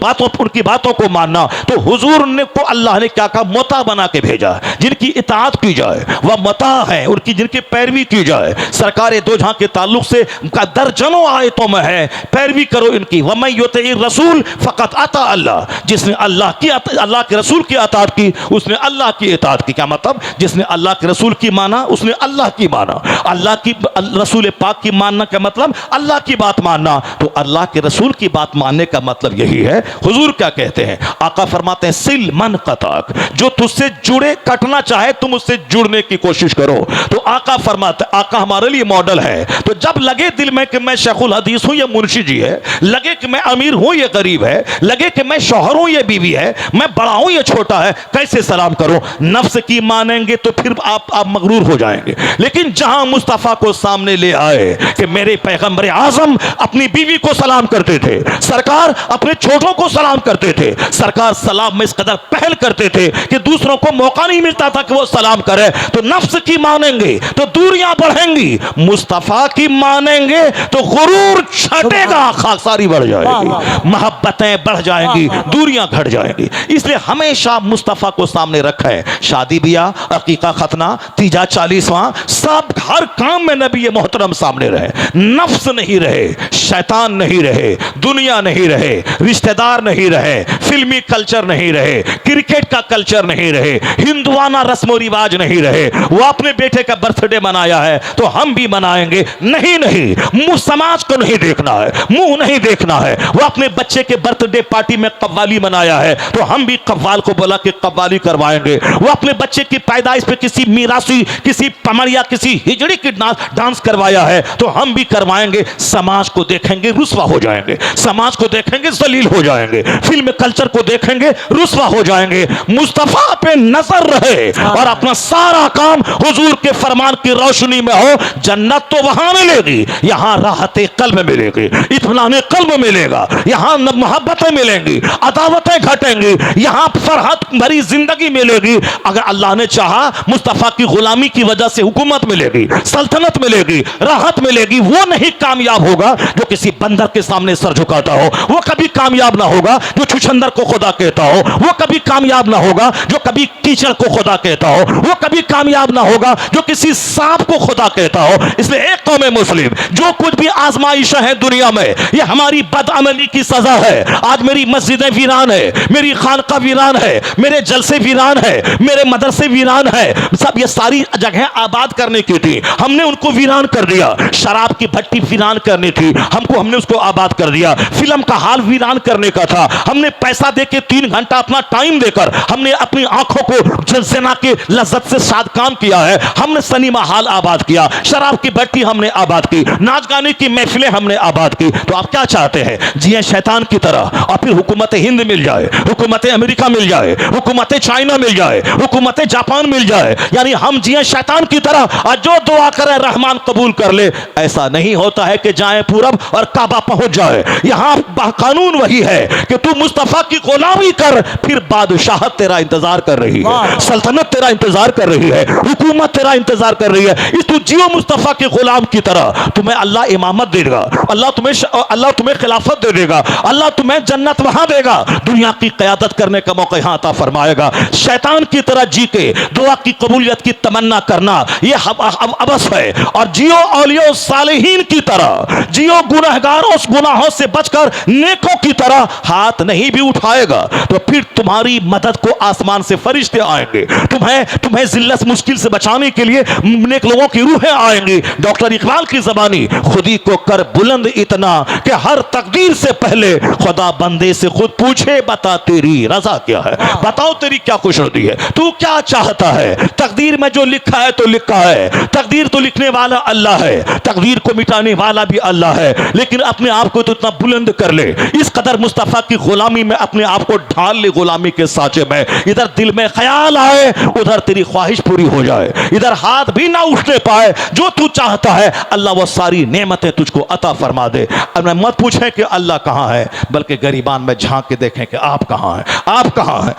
A: बातों को मानना। तो हुजूर ने को अल्लाह ने क्या कहा, मोता बना के भेजा, जिनकी इताअत की जाए वह मोता है, उनकी जिनकी पैरवी की जाए। सरकार दो जहां के ताल्लुक से दर्जनों आयतों में है, पैरवी करो इनकी। वमन युतिइर रसूल फकत अता अल्लाह, जिसने अल्लाह के रसूल की अताअत की उसने अल्लाह की इताअत की। क्या मतलब, जिसने अल्लाह के रसूल की माना उसने अल्लाह की माना। अल्लाह की रसूल पाक की मानना का मतलब अल्लाह की बात मानना, तो अल्लाह के रसूल की बात मानने का मतलब यही है। हुजूर क्या कहते हैं, आका फरमाते हैं सिल मन कताक, जो तुझसे जुड़े कटना चाहे तुम उससे जुड़ने की कोशिश करो। तो आका फरमाते, आका हमारे लिए मॉडल है। तो जब लगे दिल में कि मैं शेखुल हदीस हूं, ये मुंशी जी है, लगे कि मैं अमीर हूं, ये गरीब है, लगे कि मैं शौहर हूं, ये बीवी है, मैं बड़ा हूं, ये छोटा है, कैसे सलाम करूं? नफ्स की मानेंगे तो फिर आप मगरूर हो जाएंगे। लेकिन जहां मुस्तफा को सामने ले आए कि मेरे पैगंबर आजम अपनी बीवी को सलाम करते थे, सरकार अपने छोटों को सलाम करते थे, सरकार सलाम में इस कदर पहल करते थे कि दूसरों को मौका नहीं मिलता था कि वो सलाम करे। तो नफ्स की मानेंगे तो दूरियां बढ़ेंगी, मुस्तफा की मानेंगे तो गुरूर छटेगा, खाकसारी बढ़ जाएगी, मोहब्बतें बढ़ जाएंगी, दूरियां घट जाएंगी। इसलिए हमेशा मुस्तफा को सामने रखा है। शादी ब्याह, अकीका, खतना, तीजा, 40वां, सब हर काम में नबी मोहतरम सामने रहे। नफ्स नहीं रहे, शैतान नहीं रहे, दुनिया नहीं रहे, रिश्तेदार नहीं रहे, फिल्मी कल्चर नहीं रहे, क्रिकेट का कल्चर नहीं रहे, हिंदुआना रस्म रिवाज नहीं रहे। वो अपने बेटे का बर्थडे मनाया है तो हम भी मनाएंगे, नहीं नहीं, मुंह समाज को नहीं देखना है, मुंह नहीं देखना है। वो अपने बच्चे के बर्थडे पार्टी में कव्वाली मनाया है तो हम भी कव्वाल को बोला कि कव्वाली करवाएंगे। वो अपने बच्चे की पैदाइश पे किसी मीरासी, किसी पमरिया, किसी हिजड़ी की डांस करवाया है तो हम भी करवाएंगे। समाज को देखेंगे रुस्वा हो जाएंगे, समाज को देखेंगे जलील हो जाएंगे, फिल्म कल्चर को देखेंगे रुस्वा हो जाएंगे। मुस्तफा पे नजर रहे और अपना सारा काम हुजूर के फरमान की रोशनी में हो। जन्नत तो वहां मिलेगी, यहां राहते कल्ब मिलेगी, इत्मीनान कल्ब मिलेगा, यहां मोहब्बतें मिलेंगी, अदावतें घटेंगी, यहां फरहत भरी जिंदगी मिलेगी। अगर अल्लाह ने चाहा मुस्तफा की गुलामी की वजह से हुकूमत मिलेगी, सल्तनत मिलेगी, राहत मिलेगी। वो नहीं कामयाब होगा जो किसी बंदर के सामने सर झुकाता हो, वो कभी कामयाब ना होगा जो छुछंदर को खुदा कहता हो, वो कभी कामयाब ना होगा जो कभी कीचड़ को खुदा कहता हो, वो कभी कामयाब ना होगा जो किसी सांप को खुदा कहता हो। इसलिए एक कौम मुस्लिम जो कुछ भी आजमाइश है दुनिया में, ये हमारी बदअमली की सजा है। आज मेरी मस्जिदें वीरान है, मेरी खानका वीरान है, मेरे जलसे वीरान है, मेरे मदरसे वीरान है, सब ये सारी जगह आबाद करने की थी, हमने उनको वीरान कर दिया। शराब की भट्टी वीरान करनी थी, हमने उसको आबाद कर दिया। फिल्म का हाल वीरान करने का था, हमने पैसा देके 3 घंटा अपना टाइम देकर हमने अपनी आंखों को जना के लज्जत से शाद काम किया है। हमने सिनेमा हाल आबाद किया, शराब की भट्टी हमने आबाद की, नाच गाने की महफिलें हमने आबाद की। तो आप क्या चाहते हैं, जिए शैतान की तरह और फिर हुकूमत हिंद मिल जाए, हुकूमत अमेरिका मिल जाए, हुकूमत चाइना मिल जाए, हुकूमत जापान मिल जाए, यानी हम जिए शैतान की तरह और जो दुआ करे रहमान कबूल कर ले। ऐसा नहीं होता है कि जाए पूरब और काबा पहुंच जाए। यहां कानून वही है कि तू मुस्तफा की गुलामी कर, फिर बादशाहत तेरा इंतजार कर रही है, सल्तनत तेरा इंतजार कर रही है, हुकूमत तेरा इंतजार कर रही है। इस तू जियो मुस्तफा के गुलाम की तरह, तुम्हें अल्लाह इमामत देगा, अल्लाह तुम्हें खिलाफत दे देगा, अल्लाह तुम्हें जन्नत वहां देगा, दुनिया की क़यादत करने का मौका यहां अता फरमाएगा। शैतान की तरह जी के दुआ की कबूलियत की तमन्ना करना यह अबस है। और जियो औलियो सालिहीन की तरह जियो, गुनहगारों गुनाहों से बचकर नेकों की तरह हाथ नहीं भी उठाएगा तो फिर तुम्हारी मदद को आसमान से फरिश्ते आएंगे, तुम्हें जिल्लत मुश्किल से बचाने के लिए नेक लोगों की रूहें आएंगी। डॉक्टर इकबाल की ज़बानी, खुदी को कर बुलंद इतना कि हर तकदीर से पहले खुदा बंदे से खुद पूछे, बता तेरी रजा क्या है, बताओ तेरी क्या खुशनुदी है, तू क्या चाहता है। तकदीर में जो लिखा है तो लिखा है, तकदीर तो लिखने वाला अल्लाह है, तकदीर को मिटाने वाला भी अल्लाह है। लेकिन अपने आप को तो इतना बुलंद कर ले, इस कदर मुस्तफा की गुलामी में अपने आप को ढाल ले, गुलामी के साँचे में। इधर दिल में ख्याल आए, उधर तेरी ख्वाहिश पूरी हो जाए, इधर हाथ भी ना उठने पाए, जो तू चाहता है अल्लाह वो सारी नेमतें तुझको अता फरमा दे। अब मैं मत पूछें कि अल्लाह कहाँ है, बल्कि गरीबान में झांक के देखें कि आप कहाँ हैं, आप कहाँ हैं,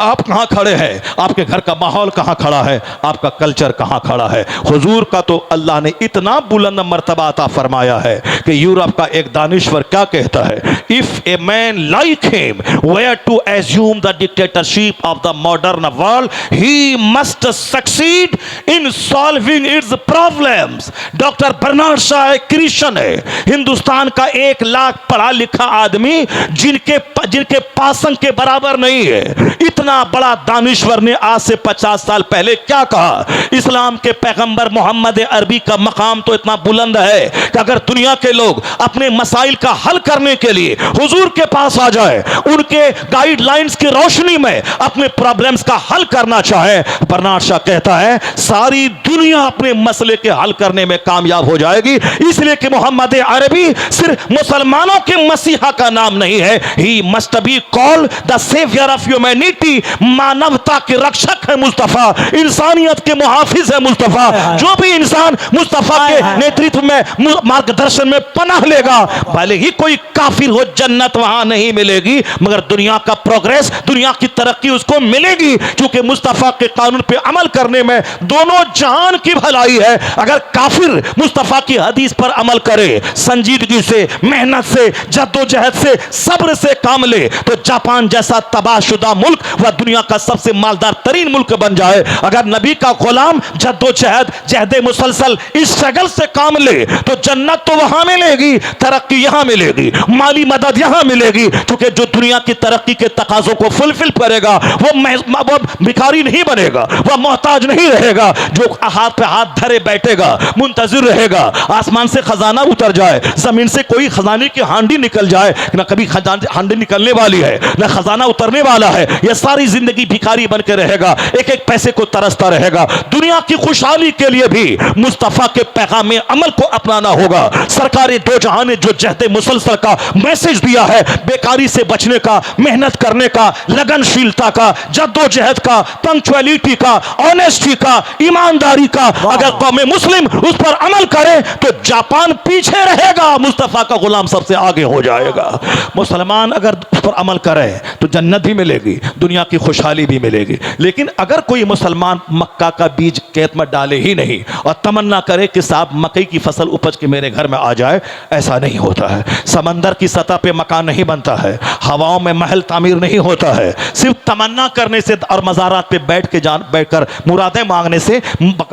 A: आप कहाँ खड़े हैं, आपके घर का माहौल कहाँ खड़ा है, आपका कल्चर कहाँ खड़ा है। हुजूर का तो अल्लाह ने इतना बुलंद मर्तबा अता फरमाया है कि यूरोप का एक दानिश्वर क्या कहता है, if a man like him were to assume the dictatorship of the modern world, he must succeed in solving its problems. Doctor Bernard Shaw एक क्रिश्चियन है, हिंदुस्तान का 1 लाख पढ़ा लिखा आदमी जिनके पासंग के बराबर नहीं है, इतना इतना बड़ा दानिश्वर ने आज से 50 साल पहले क्या कहा? इस्लाम के पैगंबर मोहम्मद अरबी का मकाम तो इतना बुलंद है कि अगर दुनिया के लोग अपने मसाइल का हल करने के लिए हुजूर के पास आ जाए, उनके गाइडलाइंस की रोशनी में अपने प्रॉब्लम्स का हल करना चाहे, बर्नार्ड शॉ कहता है सारी दुनिया अपने मसले के हल करने में कामयाब हो जाएगी। इसलिए कि मोहम्मद अरबी सिर्फ मुसलमानों के मसीहा का नाम नहीं है, he must be called the saviour of humanity. मानवता के रक्षक है मुस्तफा, इंसानियत के मुहाफिज है मुस्तफा। जो भी इंसान मुस्तफा के नेतृत्व में मार्गदर्शन में पनाह लेगा, भले ही कोई काफिर हो, जन्नत वहां नहीं मिलेगी मगर दुनिया का प्रोग्रेस, दुनिया की तरक्की उसको मिलेगी, क्योंकि मुस्तफा के कानून पे अमल करने में दोनों जहान की भलाई है। अगर काफिर मुस्तफा की हदीस पर अमल करे, संजीदगी से, मेहनत से, जद्दोजहद से, सब्र से काम ले, तो जापान जैसा तबाहशुदा मुल्क वह दुनिया का सबसे मालदार तरीन मुल्क बन जाए। अगर नबी का गुलाम जद्दोजहद, जहदे मुसलसल, इस स्ट्रगल से काम ले तो जन्नत तो वहां मिलेगी, तरक्की यहां मिलेगी, माली मदद यहां मिलेगी, क्योंकि जो दुनिया की तरक्की के तकाजों को फुलफिल करेगा वो भिखारी नहीं बनेगा, वह मोहताज नहीं रहेगा। जो हाथ पे हाथ धरे बैठेगा, मुंतजिर रहेगा आसमान से खजाना उतर जाए, जमीन से कोई खजाने की हांडी निकल जाए, ना कभी हांडी निकलने वाली है ना खजाना उतरने वाला है। यह सारी जिंदगी भिखारी बन के रहेगा, एक एक पैसे को तरसता रहेगा। दुनिया की खुशहाली के लिए भी मुस्तफा के पैगाम अमल को अपनाना होगा। सरकार दो जहां ने जो जहदे मुसलसल का मैसेज दिया है, बेकारी से बचने का, मेहनत करने का, लगनशीलता का, जद्दोजहद का, पंक्चुअलिटी का, ऑनेस्टी का, ईमानदारी का, अगर कौम मुस्लिम उस पर अमल करे तो जापान पीछे रहेगा, मुस्तफा का गुलाम सबसे आगे हो जाएगा। मुसलमान अगर उस पर अमल करे तो जन्नत भी मिलेगी, दुनिया की खुशहाली भी मिलेगी। लेकिन अगर कोई मुसलमान मक्का का बीज खेत में डाले ही नहीं और तमन्ना करे कि साहब मकई की फसल उपज के मेरे घर में आ जाए, ऐसा नहीं होता है। समंदर की सतह पे मकान नहीं बनता है, हवाओं में महल तामीर नहीं होता है। सिर्फ तमन्ना करने से और मज़ारात पे बैठकर मुरादें मांगने से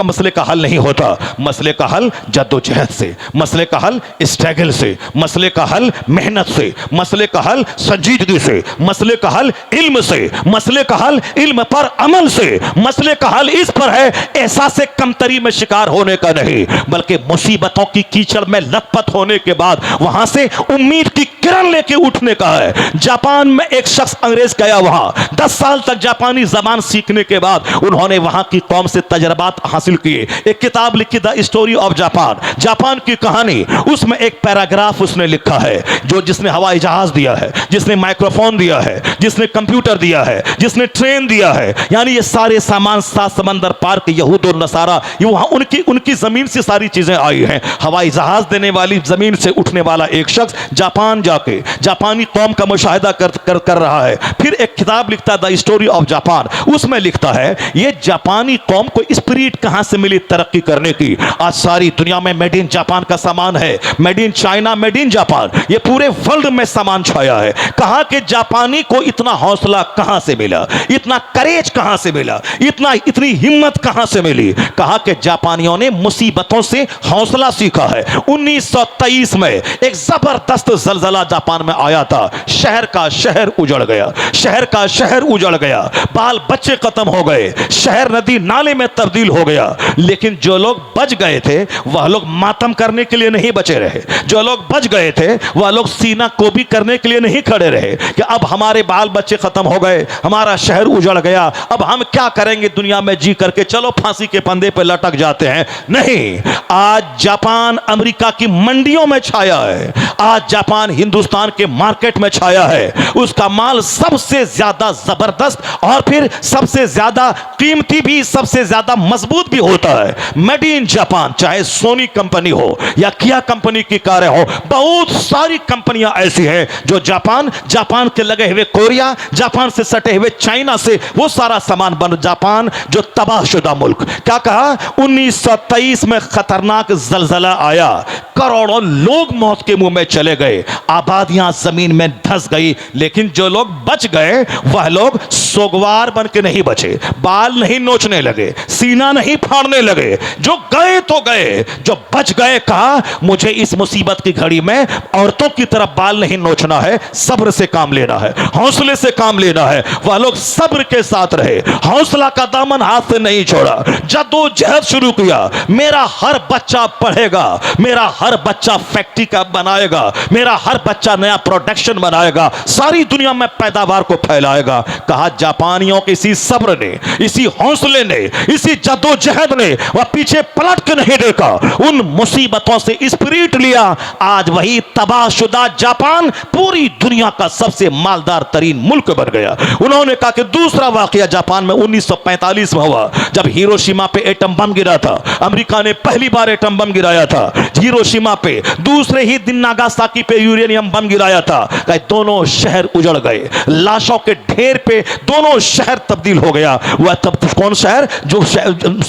A: मसले का हल नहीं होता। मसले का हल जद्दोजहद से, मसले का हल स्ट्रगल से, मसले का हल मेहनत से, मसले का हल संजीदगी से, मसले का हल इल्म से, मसले का हल इल्म पर अमल से। मसले का हल इस पर है एहसास कमतरी में शिकार होने का नहीं, बल्कि मुसीबतों की कीचड़ में लथपथ होने के बाद वहां से उम्मीद की किरण लेके उठने का है। जापान में एक शख्स अंग्रेज गया, वहां 10 साल तक जापानी जबान सीखने के बाद उन्होंने वहां की कौम से तजर्बात हासिल किए। एक किताब लिखी the story of Japan, Japan की कहानी। उसमें एक पैराग्राफ उसने लिखा है, जो जिसने हवाई जहाज दिया है, जिसने माइक्रोफोन दिया है, जिसने कंप्यूटर दिया है, जिसने ट्रेन दिया है, यानी ये सारे सामान 7 समंदर पार के यहूद और नसारा, ये वहां उनकी जमीन से सारी चीजें आई हैं। हवाई जहाज देने वाली जमीन से उठने वाला एक शख्स जापान जाके जापानी कौम का मुशाहिदा कर रहा है। फिर एक किताब लिखता है द स्टोरी ऑफ जापान, उसमें लिखता है ये जापानी कौम को स्पिरिट कहां से मिली तरक्की करने की। आज सारी दुनिया में मेड इन जापान का सामान है, made in China, made in Japan, ये पूरे वर्ल्ड में सामान छाया है। कहा कि जापानी को इतना हौसला कहां से मिला, इतना करेज कहां से मिला, इतनी हिम्मत कहां से मिली। कहा कि जापानियों ने मुसीबतों से हौसला सीखा है। 1923 में एक जबरदस्त जलजला जापान में आया था, शहर का शहर उजड़ गया, शहर का शहर उजड़ गया, बाल बच्चे खत्म हो गए, शहर नदी नाले में तब्दील हो गया। लेकिन जो लोग बच गए थे वह लोग मातम करने के लिए नहीं बचे रहे, जो लोग बच गए थे वह लोग सीना कोबी करने के लिए नहीं खड़े रहे कि अब हमारे बाल बच्चे खत्म हो गए, हमारा शहर उजड़ गया, अब हम क्या करेंगे दुनिया में जी करके, चलो फांसी के फंदे पे लटक जाते हैं। नहीं, आज जापान अमेरिका की मंडियों में छाया है, आज जापान हिंदुस्तान के मार्केट में छाया है। उसका माल सबसे ज्यादा जबरदस्त और फिर सबसे ज्यादा कीमती भी, सबसे ज्यादा मजबूत भी होता है। मेड इन जापान, चाहे सोनी कंपनी हो या किया कंपनी की कारें हो, बहुत सारी कंपनियां ऐसी हैं जो जापान के लगे हुए कोरिया, जापान से सटे हुए चाइना से वो सारा सामान बन। जापान जो तबाहशुदा मुल्क, क्या कहा 1923 में खतरनाक जलजला आया, करोड़ों लोग मौत के मुंह में चले गए, आबादियां जमीन में धंस गई। लेकिन जो लोग बच गए वह लोग सोगवार बन के नहीं बचे, बाल नहीं नोचने लगे, सीना नहीं फाड़ने लगे। जो गए तो गए, जो बच गए कहा मुझे इस मुसीबत की घड़ी में औरतों की तरफ बाल नहीं नोचना है, सब्र से काम लेना है, हौसले से काम लेना है। वह लोग सब्र के साथ रहे, हौसला का दामन हाथ से नहीं छोड़ा, जद्दोजहद शुरू किया। मेरा हर बच्चा पढ़ेगा, मेरा हर बच्चा फैक्ट्री का बनाएगा, मेरा हर बच्चा नया प्रोडक्शन बनाएगा, सारी दुनिया में पैदावार को फैलाएगा। कहा जापानियों के इसी सब्र ने, इसी हौसले ने, इसी जद्दोजहद ने वह पीछे पलट के नहीं देखा, उन मुसीबतों से स्पिरिट लिया। आज वही तबाहशुदा जापान पूरी दुनिया का सबसे मालदार तरीन मुल्क बन गया। उन्होंने कहा कि दूसरा वाकया जापान में 1945 में हुआ, जब हिरोशिमा पे एटम बम गिरा था। अमेरिका ने पहली बार एटम बम गिराया था हिरोशिमा पे, दूसरे ही दिन नागासाकी पे यूरेनियम बम गिराया था। दोनों शहर उजड़ गए, लाशों के ढेर पे दोनों शहर तब्दील हो गया। वह तब कौन शहर? जो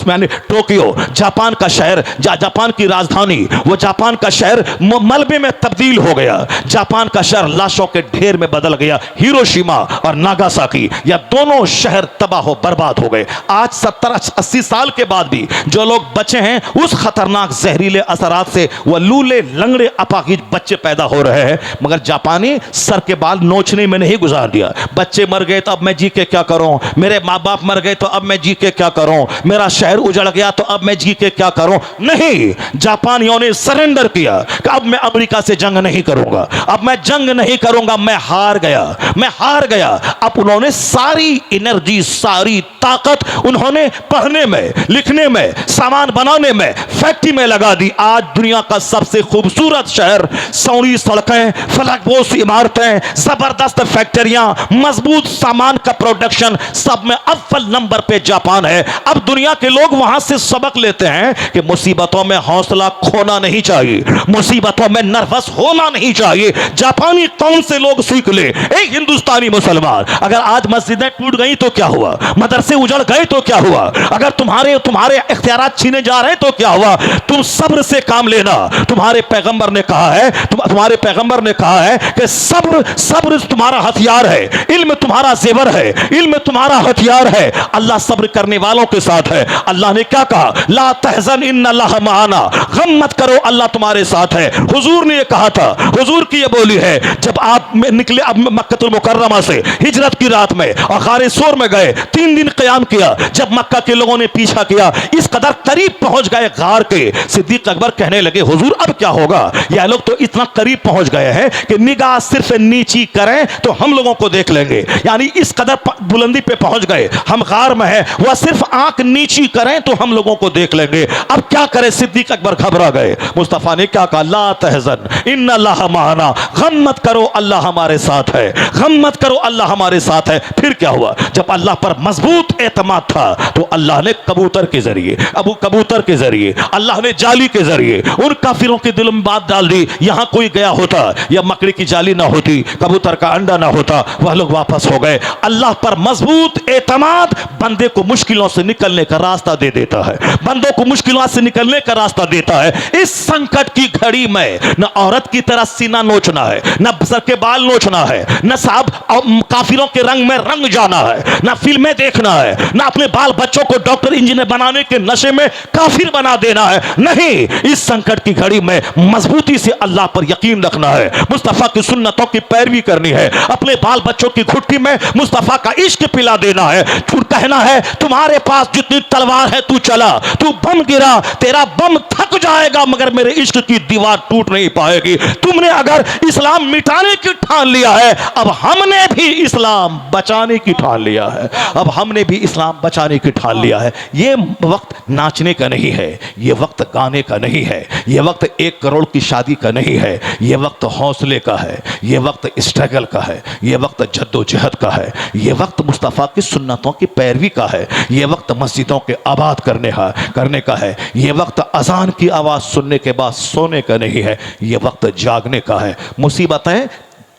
A: मैंने टोक्यो, जापान का शहर, जापान की राजधानी, वो जापान का शहर मलबे में तब्दील हो गया। जापान का शहर लाशों के ढेर में बदल गया। हिरोशिमा और नागासाकी, यह दोनों शहर तबाह हो बर्बाद हो गए। आज 70-80 साल के बाद भी जो लोग बचे हैं उस खतरनाक जहरीले असरात से, वह लूले लंगड़े अपाहिज बच्चे पैदा हो रहे हैं। मगर जापानी सर के बाल नोचने में नहीं गुजार दिया। बच्चे मर गए तो अब मैं जी के क्या करूं, मेरे माँ बाप मर गए तो अब मैं जी के क्या करूं, मेरा शहर उजड़ गया तो अब मैं जी के क्या करूं। नहीं, जापानियों ने सरेंडर किया कि अब मैं अमेरिका से जंग नहीं करूंगा, अब मैं जंग नहीं करूंगा, मैं हार गया, मैं हार गया। अब उन्होंने सारी एनर्जी, सारी ताकत उन्होंने पढ़ने में, लिखने में, सामान बनाने में, फैक्ट्री में लगा दी। आज दुनिया का सबसे खूबसूरत शहर, सौड़ी सड़कें, फलकपोश इमारतें, जबरदस्त फैक्ट्रियां, मजबूत सामान का प्रोडक्शन, सब में अव्वल नंबर पे जापान है। अब दुनिया के लोग वहां से सबक लेते हैं कि मुसीबतों में हौसला खोना नहीं चाहिए, मुसीबतों में नर्वस होना नहीं चाहिए। जापानी कौन से लोग सीख ले। एक हिंदुस्तानी मुसलमान, अगर आज मस्जिदें टूट गई तो क्या हुआ, मदरसे उजड़ गए तो क्या हुआ, अगर तुम्हारे इख्तियारात छीने जा रहे हैं तो क्या हुआ, तुम सब्र से काम लेना। तुम्हारे पैगंबर ने कहा है, तुम्हारे पैगंबर ने कहा है कि सब्र तुम्हारा हथियार है, इल्म तुम्हारा जेवर है, इल्म तुम्हारा हथियार है। अल्लाह सब्र करने वालों के साथ है। अल्लाह ने क्या कहा? ला तहज़न इन्नल्लाह माना, गम मत करो, अल्लाह तुम्हारे साथ है। हुजूर ने यह कहा था, हुजूर की यह बोली है, जब आप निकले अब मक्कतुल मुकर्रमा से हिजरत की रात में और गारे सोर में गए, 3 दिन क़याम किया। जब मक्का के लोगों ने पीछा किया, इस कदर करीब पहुंच गए गार के, सिद्दीक अकबर कहने लगे, हुजूर अब क्या होगा? यह लोग तो इतना करीब पहुंच गए हैं कि निगाह सिर्फ नीची करें तो हम लोगों को देख लेंगे। यानी इस कदर बुलंदी पे पहुंच गए, हम गार में हैं, वह सिर्फ आंख नीची करें तो हम लोगों को देख लेंगे। अब क्या करें? सिद्दीक अकबर घबरा गए। मुस्तफा ने क्या कहा? ला तहज़न इन्नल्लाह माना, गम मत करो, अल्लाह हमारे साथ है, गम मत करो, अल्लाह हमारे साथ है। फिर क्या हुआ? जब अल्लाह पर मजबूत एतमाद था तो अल्लाह ने कबूतर के जरिए, कबूतर के जरिए, अल्लाह ने जाली के जरिए उन काफिरों के दिल में बात डाल दी। यहां कोई गया होता या मकड़ी की जाली ना होती, कबूतर का अंडा ना होता, वह लोग वापस हो गए। अल्लाह पर मजबूत एतमाद बंदे को मुश्किलों से निकलने का रास्ता दे देता है, बंदों को मुश्किलों से निकलने का रास्ता देता है। इस संकट की घड़ी में न औरत की तरह सीना नोचना है, न सर के बाल नोचना है, न साहब काफिरों के रंग में रंग जाना है, न फिल्में देखना है, न अपने बाल बच्चों को डॉक्टर इंजीनियर बनाने के नशे में काफिर बना देना है। नहीं, इस संकट की घड़ी में मजबूती से अल्लाह पर यकीन रखना है, मुस्तफा की सुन्नतों की पैरवी करनी है, अपने बाल बच्चों की घुट्टी में मुस्तफा का इश्क पिला देना है। कहना है, तुम्हारे पास जितनी तलवार है तू चला, तू बम गिरा, तेरा बम थक जाएगा मगर मेरे इश्क की दीवार टूट नहीं पाएगी। तुमने अगर इस्लाम मिटाने की ठान लिया है, अब हमने भी इस्लाम बचाने की ठान लिया है, अब हमने भी इस्लाम बचाने की ठान लिया है। ये वक्त नाचने का नहीं है, ये वक्त गाने का नहीं है, ये वक्त 1 करोड़ की शादी का नहीं है, ये वक्त हौसले का है, ये वक्त स्ट्रगल का है, ये वक्त जद्दोजहद का है, ये वक्त मुस्तफ़ा की सुन्नतों की पैरवी का है, ये वक्त मस्जिदों के आबाद करने का है, ये वक्त अजान की आवाज़ सुनने के बाद सोने का नहीं है, ये वक्त जागने का है। मुसीबतें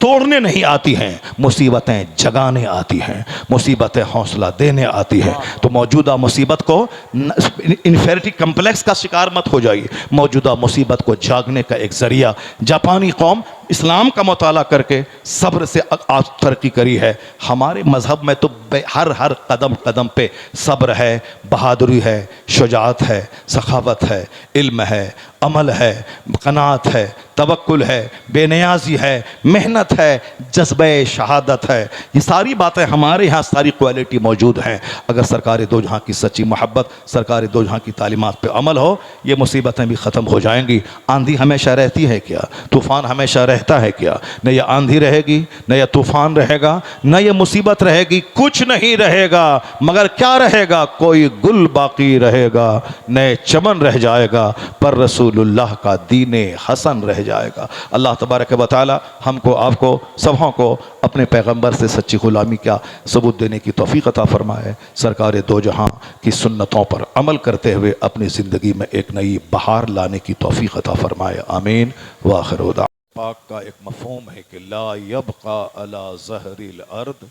A: तोड़ने नहीं आती हैं, मुसीबतें जगाने आती हैं, मुसीबतें हौसला देने आती हैं। तो मौजूदा मुसीबत को इन्फेरिटी कम्प्लेक्स का शिकार मत हो जाइए, मौजूदा मुसीबत को जागने का एक जरिया। जापानी कौम इस्लाम का मुताला करके सब्र से आज तरक्की करी है। हमारे मज़हब में तो हर हर कदम कदम पे सब्र है, बहादुरी है, शुजाअत है, सखावत है, इल्म है, अमल है, क़नाअत है, तवक्कुल है, बेनियाजी है, मेहनत है, जज्बे शहादत है। ये सारी बातें हमारे यहाँ सारी क्वालिटी मौजूद हैं। अगर सरकार दो जहाँ की सच्ची मोहब्बत, सरकार दो जहाँ की तालीमात पे अमल हो, ये मुसीबतें भी ख़त्म हो जाएंगी। आंधी हमेशा रहती है क्या? तूफ़ान हमेशा रहता है क्या? न ये आंधी रहेगी, न यह तूफ़ान रहेगा, न ये मुसीबत रहेगी, कुछ नहीं रहेगा। मगर क्या रहेगा? कोई गुल बाकी रहेगा, नए चमन रह जाएगा, पर रसूलुल्लाह का दीने हसन रह जाएगा। अल्लाह तबारक व तआला हमको, आपको, सबों को अपने पैगंबर से सच्ची ग़ुलामी का सबूत देने की तौफ़ीक़ अता फ़रमाए। सरकार दो जहां की सुन्नतों पर अमल करते हुए अपनी ज़िंदगी में एक नई बहार लाने की तौफ़ीक़ अता फ़रमाए। आमीन व आखिर दुआ। पाक का एक मफ़हूम है कि ला यबक़ा अला ज़हरिल अर्द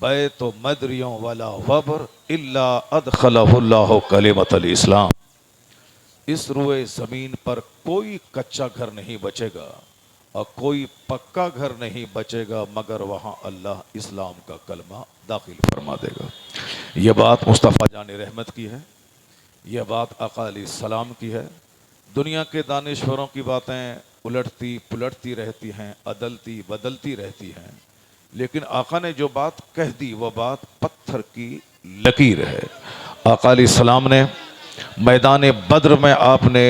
A: बैतु मदरियों वला वबर इल्ला अदखलहुल्लाहु कलिमतल इस्लाम। इस रुए ज़मीन पर कोई कच्चा घर नहीं बचेगा और कोई पक्का घर नहीं बचेगा मगर वहाँ अल्लाह इस्लाम का कलमा दाखिल फरमा देगा। यह बात मुस्तफ़ा जान रहमत की है, यह बात आका अलैहिस्सलाम की है। दुनिया के दानिश्वरों की बातें उलटती पुलटती रहती हैं, अदलती बदलती रहती हैं, लेकिन आका ने जो बात कह दी वह बात पत्थर की लकीर है। आका अलैहिस्सलाम ने मैदान बद्र में आपने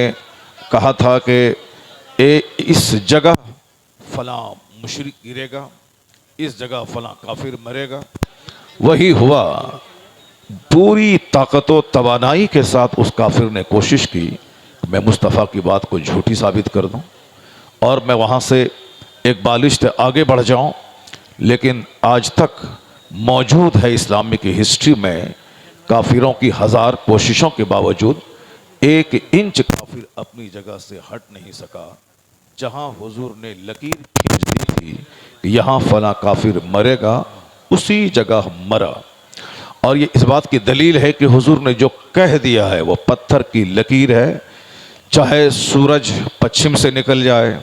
A: कहा था कि इस जगह फलां मुशरिक गिरेगा, इस जगह फलां काफिर मरेगा। वही हुआ। पूरी ताकत व तवानाई के साथ उस काफिर ने कोशिश की मैं मुस्तफ़ा की बात को झूठी साबित कर दूं और मैं वहाँ से एक बालिश्त आगे बढ़ जाऊं, लेकिन आज तक मौजूद है इस्लामी की हिस्ट्री में काफिरों की हज़ार कोशिशों के बावजूद एक इंच काफिर अपनी जगह से हट नहीं सका। जहां हुजूर ने लकीर खींच दी थी कि यहाँ फला काफिर मरेगा, उसी जगह मरा। और ये इस बात की दलील है कि हुजूर ने जो कह दिया है वो पत्थर की लकीर है। चाहे सूरज पश्चिम से निकल जाए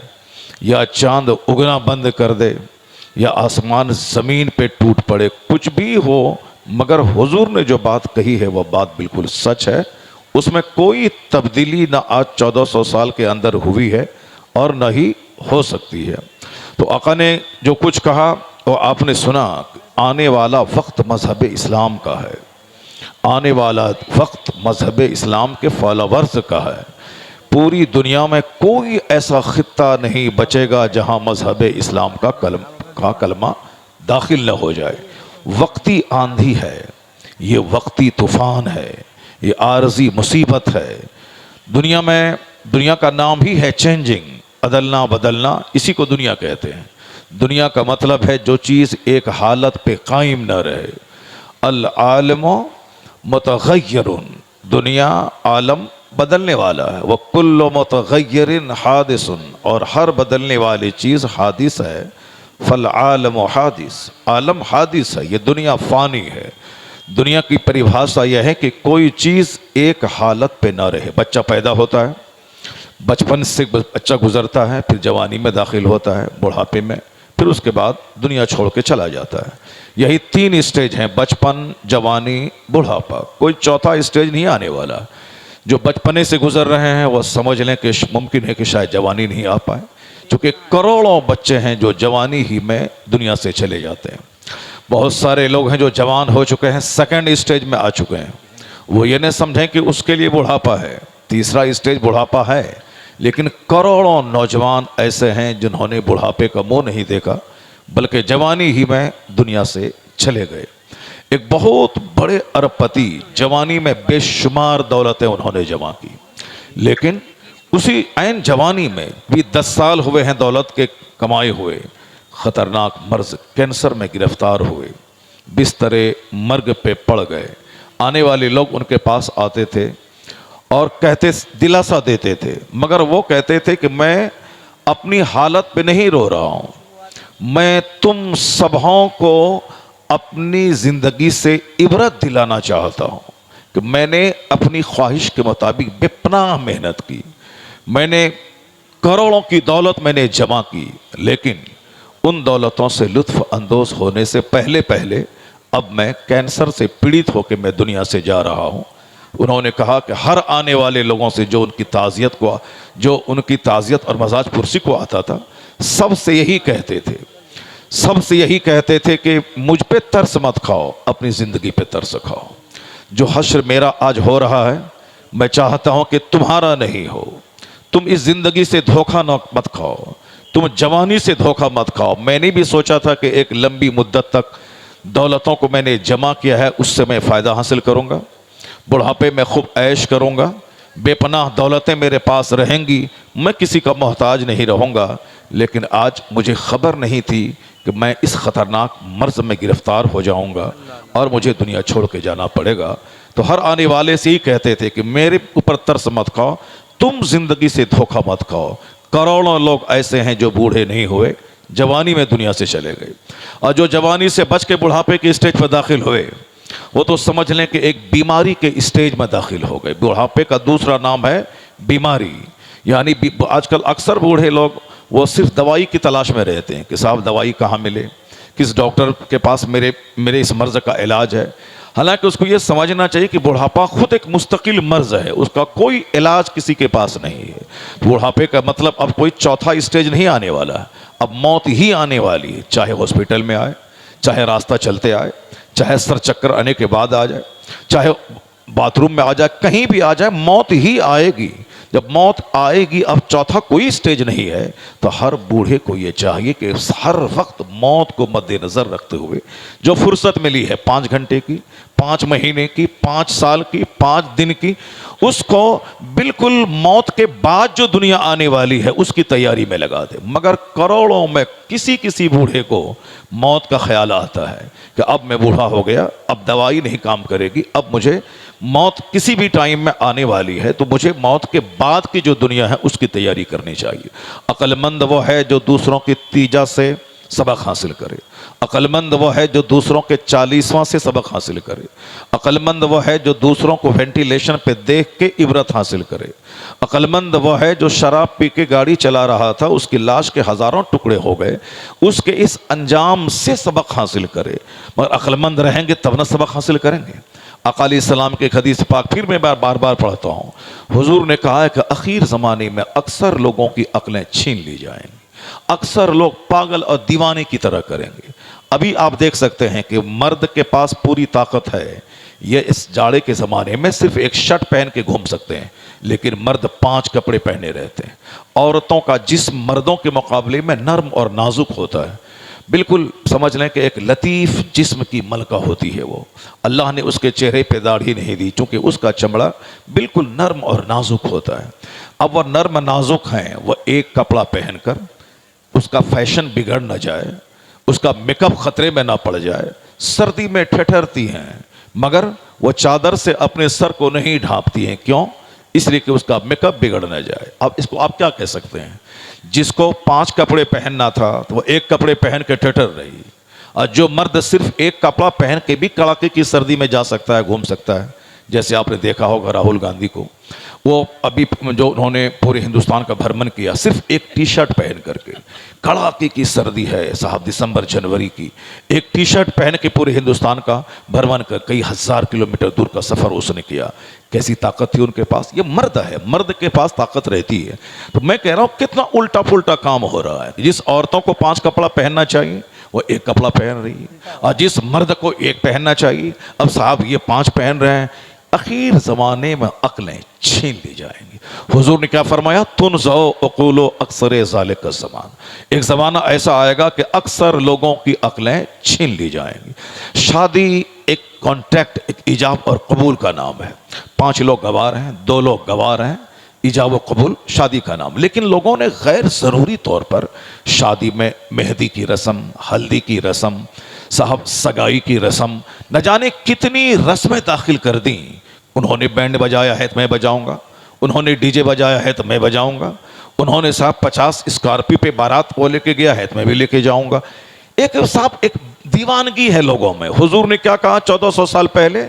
A: या चांद उगना बंद कर दे या आसमान ज़मीन पे टूट पड़े, कुछ भी हो, मगर हुजूर ने जो बात कही है वह बात बिल्कुल सच है। उसमें कोई तब्दीली ना आज 1400 साल के अंदर हुई है और न ही हो सकती है। तो आका ने जो कुछ कहा वो आपने सुना। आने वाला वक्त मजहब इस्लाम का है, आने वाला वक्त मजहब इस्लाम के फॉलोवर्स का है। पूरी दुनिया में कोई ऐसा खित्ता नहीं बचेगा जहां मजहब इस्लाम का कलमा दाखिल न हो जाए। वक्ती आंधी है, ये वक्ती तूफान है, ये आरजी मुसीबत है। दुनिया में, दुनिया का नाम ही है चेंजिंग, अदलना बदलना, इसी को दुनिया कहते हैं। दुनिया का मतलब है जो चीज़ एक हालत पे कायम न रहे। अल आलमो मुतगय्यरुन, दुनिया आलम बदलने वाला है। वह कुल्लु मुतगय्यरिन हादिसुन, और हर बदलने वाली चीज़ हादिस है। फल आलम हादिस, आलम हादिस है, ये दुनिया फ़ानी है। दुनिया की परिभाषा यह है कि कोई चीज़ एक हालत पे ना रहे। बच्चा पैदा होता है, बचपन से बच्चा गुजरता है, फिर जवानी में दाखिल होता है, बुढ़ापे में, फिर उसके बाद दुनिया छोड़ के चला जाता है। यही 3 स्टेज हैं, बचपन, जवानी, बुढ़ापा। कोई चौथा स्टेज नहीं आने वाला। जो बचपने से गुजर रहे हैं वह समझ लें कि मुमकिन है कि शायद जवानी नहीं आ पाए, क्योंकि करोड़ों बच्चे हैं जो जवानी ही में दुनिया से चले जाते हैं। बहुत सारे लोग हैं जो जवान हो चुके हैं, सेकंड स्टेज में आ चुके हैं। वो ये नहीं समझें कि उसके लिए बुढ़ापा है, तीसरा स्टेज बुढ़ापा है। लेकिन करोड़ों नौजवान ऐसे हैं जिन्होंने बुढ़ापे का मुंह नहीं देखा, बल्कि जवानी ही में दुनिया से चले गए। एक बहुत बड़े अरबपति जवानी में बेशुमार दौलतें उन्होंने जमा की, लेकिन उसी ऐन जवानी में भी 10 साल हुए हैं दौलत के कमाए हुए, ख़तरनाक मर्ज कैंसर में गिरफ्तार हुए, बिस्तरे मर्ग पे पड़ गए। आने वाले लोग उनके पास आते थे और कहते, दिलासा देते थे, मगर वो कहते थे कि मैं अपनी हालत पे नहीं रो रहा हूँ, मैं तुम सबों को अपनी ज़िंदगी से इबरत दिलाना चाहता हूँ कि मैंने अपनी ख्वाहिश के मुताबिक बेपनाह मेहनत की, मैंने करोड़ों की दौलत मैंने जमा की, लेकिन उन दौलतों से लुत्फ अंदोज होने से पहले पहले अब मैं कैंसर से पीड़ित होकर मैं दुनिया से जा रहा हूँ। उन्होंने कहा कि हर आने वाले लोगों से जो उनकी ताज़ियत और मजाज पुरसी को आता था, सबसे यही कहते थे कि मुझ पे तरस मत खाओ, अपनी ज़िंदगी पे तरस खाओ। जो हश्र मेरा आज हो रहा है, मैं चाहता हूँ कि तुम्हारा नहीं हो। तुम इस ज़िंदगी से धोखा मत खाओ, तुम जवानी से धोखा मत खाओ। मैंने भी सोचा था कि एक लंबी मुद्दत तक दौलतों को मैंने जमा किया है, उससे मैं फ़ायदा हासिल करूँगा, बुढ़ापे में खूब ऐश करूँगा, बेपनाह दौलतें मेरे पास रहेंगी, मैं किसी का मोहताज नहीं रहूँगा। लेकिन आज मुझे खबर नहीं थी कि मैं इस ख़तरनाक मर्ज़ में गिरफ़्तार हो जाऊँगा और मुझे दुनिया छोड़ के जाना पड़ेगा। तो हर आने वाले से ही कहते थे कि मेरे ऊपर तरस मत खाओ, तुम ज़िंदगी से धोखा मत खाओ। करोड़ों लोग ऐसे हैं जो बूढ़े नहीं हुए, जवानी में दुनिया से चले गए, और जो जवानी से बच के बुढ़ापे के स्टेज पर दाखिल हुए, वो तो समझ लें कि एक बीमारी के स्टेज में दाखिल हो गए। बुढ़ापे का दूसरा नाम है बीमारी। यानी आजकल अक्सर बूढ़े लोग वो सिर्फ दवाई की तलाश में रहते हैं कि साहब दवाई कहाँ मिले, किस डॉक्टर के पास मेरे इस मर्ज़ का इलाज है। हालांकि उसको ये समझना चाहिए कि बुढ़ापा खुद एक मुस्तकिल मर्ज़ है, उसका कोई इलाज किसी के पास नहीं है। बुढ़ापे का मतलब अब कोई चौथा स्टेज नहीं आने वाला है, अब मौत ही आने वाली है। चाहे हॉस्पिटल में आए, चाहे रास्ता चलते आए, चाहे सर चक्कर आने के बाद आ जाए, चाहे बाथरूम में आ जाए, कहीं भी आ जाए, मौत ही आएगी। जब मौत आएगी, अब चौथा कोई स्टेज नहीं है, तो हर बूढ़े को ये चाहिए कि हर वक्त मौत को मद्देनज़र रखते हुए जो फुर्सत मिली है 5 घंटे की, 5 महीने की, 5 साल की, 5 दिन की, उसको बिल्कुल मौत के बाद जो दुनिया आने वाली है उसकी तैयारी में लगा दे। मगर करोड़ों में किसी बूढ़े को मौत का ख्याल आता है कि अब मैं बूढ़ा हो गया, अब दवाई नहीं काम करेगी, अब मुझे मौत किसी भी टाइम में आने वाली है, तो मुझे मौत के बाद की जो दुनिया है उसकी तैयारी करनी चाहिए। अक्लमंद वो है जो दूसरों की तीजा से सबक हासिल करे, अक्लमंद वो है जो दूसरों के 40वां से सबक हासिल करे, अक्लमंद वो है जो दूसरों को वेंटिलेशन पे देख के इबरत हासिल करे, अक्लमंद वो है जो शराब पी के गाड़ी चला रहा था, उसकी लाश के हज़ारों टुकड़े हो गए, उसके इस अंजाम से सबक हासिल करे। मगर अक्लमंद रहेंगे तब ना सबक हासिल करेंगे। आका अलैहिस्सलाम के हदीस पाक फिर मैं बार बार पढ़ता हूँ, हुजूर ने कहा है कि आखिर ज़माने में अक्सर लोगों की अक्लें छीन ली जाएंगी, अक्सर लोग पागल और दीवाने की तरह करेंगे। अभी आप देख सकते हैं कि मर्द के पास पूरी ताकत है, ये इस जाड़े के ज़माने में सिर्फ एक शर्ट पहन के घूम सकते हैं, लेकिन मर्द 5 कपड़े पहने रहते हैं। औरतों का जिस्म मर्दों के मुकाबले में नर्म और नाजुक होता है, बिल्कुल समझ लें कि एक लतीफ़ जिस्म की मलका होती है वो। अल्लाह ने उसके चेहरे पे दाढ़ी नहीं दी, चूँकि उसका चमड़ा बिल्कुल नर्म और नाजुक होता है। अब वह नर्म नाजुक हैं, वह एक कपड़ा पहनकर उसका फैशन बिगड़ न जाए, उसका मेकअप ख़तरे में ना पड़ जाए, सर्दी में ठिठुरती हैं, मगर वह चादर से अपने सर को नहीं ढांपती हैं। क्यों? इसलिए कि उसका मेकअप बिगड़ न जाए। अब इसको आप क्या कह सकते हैं? जिसको 5 कपड़े पहनना था तो वह 1 कपड़े पहन के ठिठुर रही, और जो मर्द सिर्फ 1 कपड़ा पहन के भी कड़ाके की सर्दी में जा सकता है, घूम सकता है, जैसे आपने देखा होगा राहुल गांधी को, वो अभी जो उन्होंने पूरे हिंदुस्तान का भ्रमण किया सिर्फ एक टी शर्ट पहन करके, कड़ाके की सर्दी है साहब, दिसंबर जनवरी की, एक टी शर्ट पहन के पूरे हिंदुस्तान का भ्रमण कर कई हज़ार किलोमीटर दूर का सफ़र उसने किया। कैसी ताकत थी उनके पास? ये मर्द है, मर्द के पास ताकत रहती है। तो मैं कह रहा हूँ कितना उल्टा पुल्टा काम हो रहा है। जिस औरतों को 5 कपड़ा पहनना चाहिए वो 1 कपड़ा पहन रही है, और जिस मर्द को 1 पहनना चाहिए अब साहब ये 5 पहन रहे हैं। आखिर ज़माने में अक्लें छीन ली जाएंगी। हुजूर ने क्या फरमाया? तुनज़अ उक़ूलु अक्सर ज़ालिका ज़मान, एक ज़माना ऐसा आएगा कि अक्सर लोगों की अक्लें छीन ली जाएंगी। शादी एक कॉन्ट्रैक्ट, एक इजाब और कबूल का नाम है। 5 लोग गवार हैं, 2 लोग गवार हैं, इजाब और कबूल शादी का नाम। लेकिन लोगों ने गैर ज़रूरी तौर पर शादी में मेहंदी की रस्म, हल्दी की रस्म, साहब सगाई की रस्म, न जाने कितनी रस्में दाखिल कर दी। उन्होंने बैंड बजाया है तो मैं बजाऊंगा, उन्होंने डीजे बजाया है तो मैं बजाऊंगा, उन्होंने साहब 50 स्कॉर्पियो पे बारात को लेके गया है तो मैं भी लेके जाऊंगा। एक साहब एक दीवानगी है लोगों में। हुजूर ने क्या कहा 1400 साल पहले?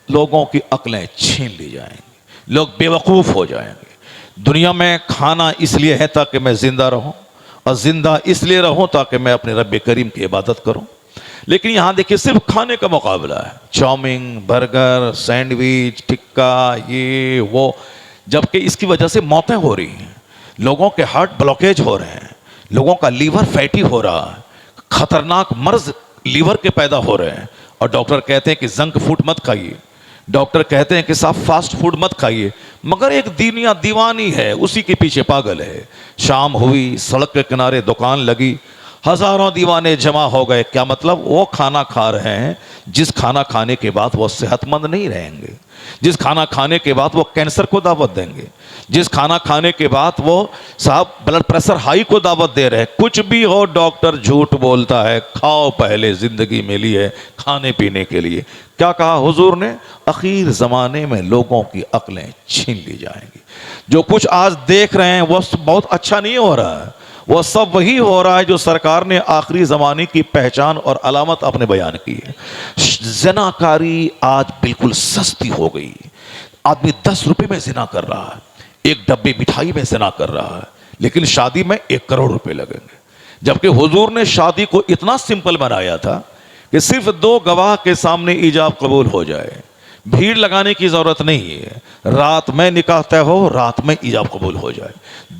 A: लोगों की अक्लें छीन ली जाएंगी, लोग बेवकूफ़ हो जाएंगे। दुनिया में खाना इसलिए है ताकि मैं जिंदा रहूं, और जिंदा इसलिए रहूं ताकि मैं अपने रब्बे करीम की इबादत करूं। लेकिन यहां देखिए सिर्फ खाने का मुकाबला है, चाउमीन, बर्गर, सैंडविच, टिक्का, ये वो, जबकि इसकी वजह से मौतें हो रही हैं, लोगों के हार्ट ब्लॉकेज हो रहे हैं, लोगों का लीवर फैटी हो रहा है, खतरनाक मर्ज लीवर के पैदा हो रहे हैं। और डॉक्टर कहते हैं कि जंक फूड मत खाइए, डॉक्टर कहते हैं कि साफ फास्ट फूड मत खाइए, मगर एक दुनिया दीवानी है, उसी के पीछे पागल है। शाम हुई, सड़क के किनारे दुकान लगी, हजारों दीवाने जमा हो गए। क्या मतलब? वो खाना खा रहे हैं जिस खाना खाने के बाद वो सेहतमंद नहीं रहेंगे, जिस खाना खाने के बाद वो कैंसर को दावत देंगे, जिस खाना खाने के बाद वो साहब ब्लड प्रेशर हाई को दावत दे रहे हैं। कुछ भी हो, डॉक्टर झूठ बोलता है। खाओ, पहले जिंदगी मिली है खाने पीने के लिए। क्या कहा हुजूर ने? आखिर जमाने में लोगों की अक्लें छीन ली जाएंगी। जो कुछ आज देख रहे हैं वो बहुत अच्छा नहीं हो रहा है, वो सब वही हो रहा है जो सरकार ने आखिरी जमाने की पहचान और अलामत अपने बयान की है। ज़िनाकारी आज बिल्कुल सस्ती हो गई। आदमी 10 रुपए में जिना कर रहा है, एक डब्बे मिठाई में जिना कर रहा है, लेकिन शादी में 1 करोड़ रुपए लगेंगे। जबकि हुजूर ने शादी को इतना सिंपल बनाया था कि सिर्फ 2 गवाह के सामने ईजाब कबूल हो जाए, भीड़ लगाने की जरूरत नहीं है। रात में निकाह तय हो, रात में ईजाब कबूल हो जाए।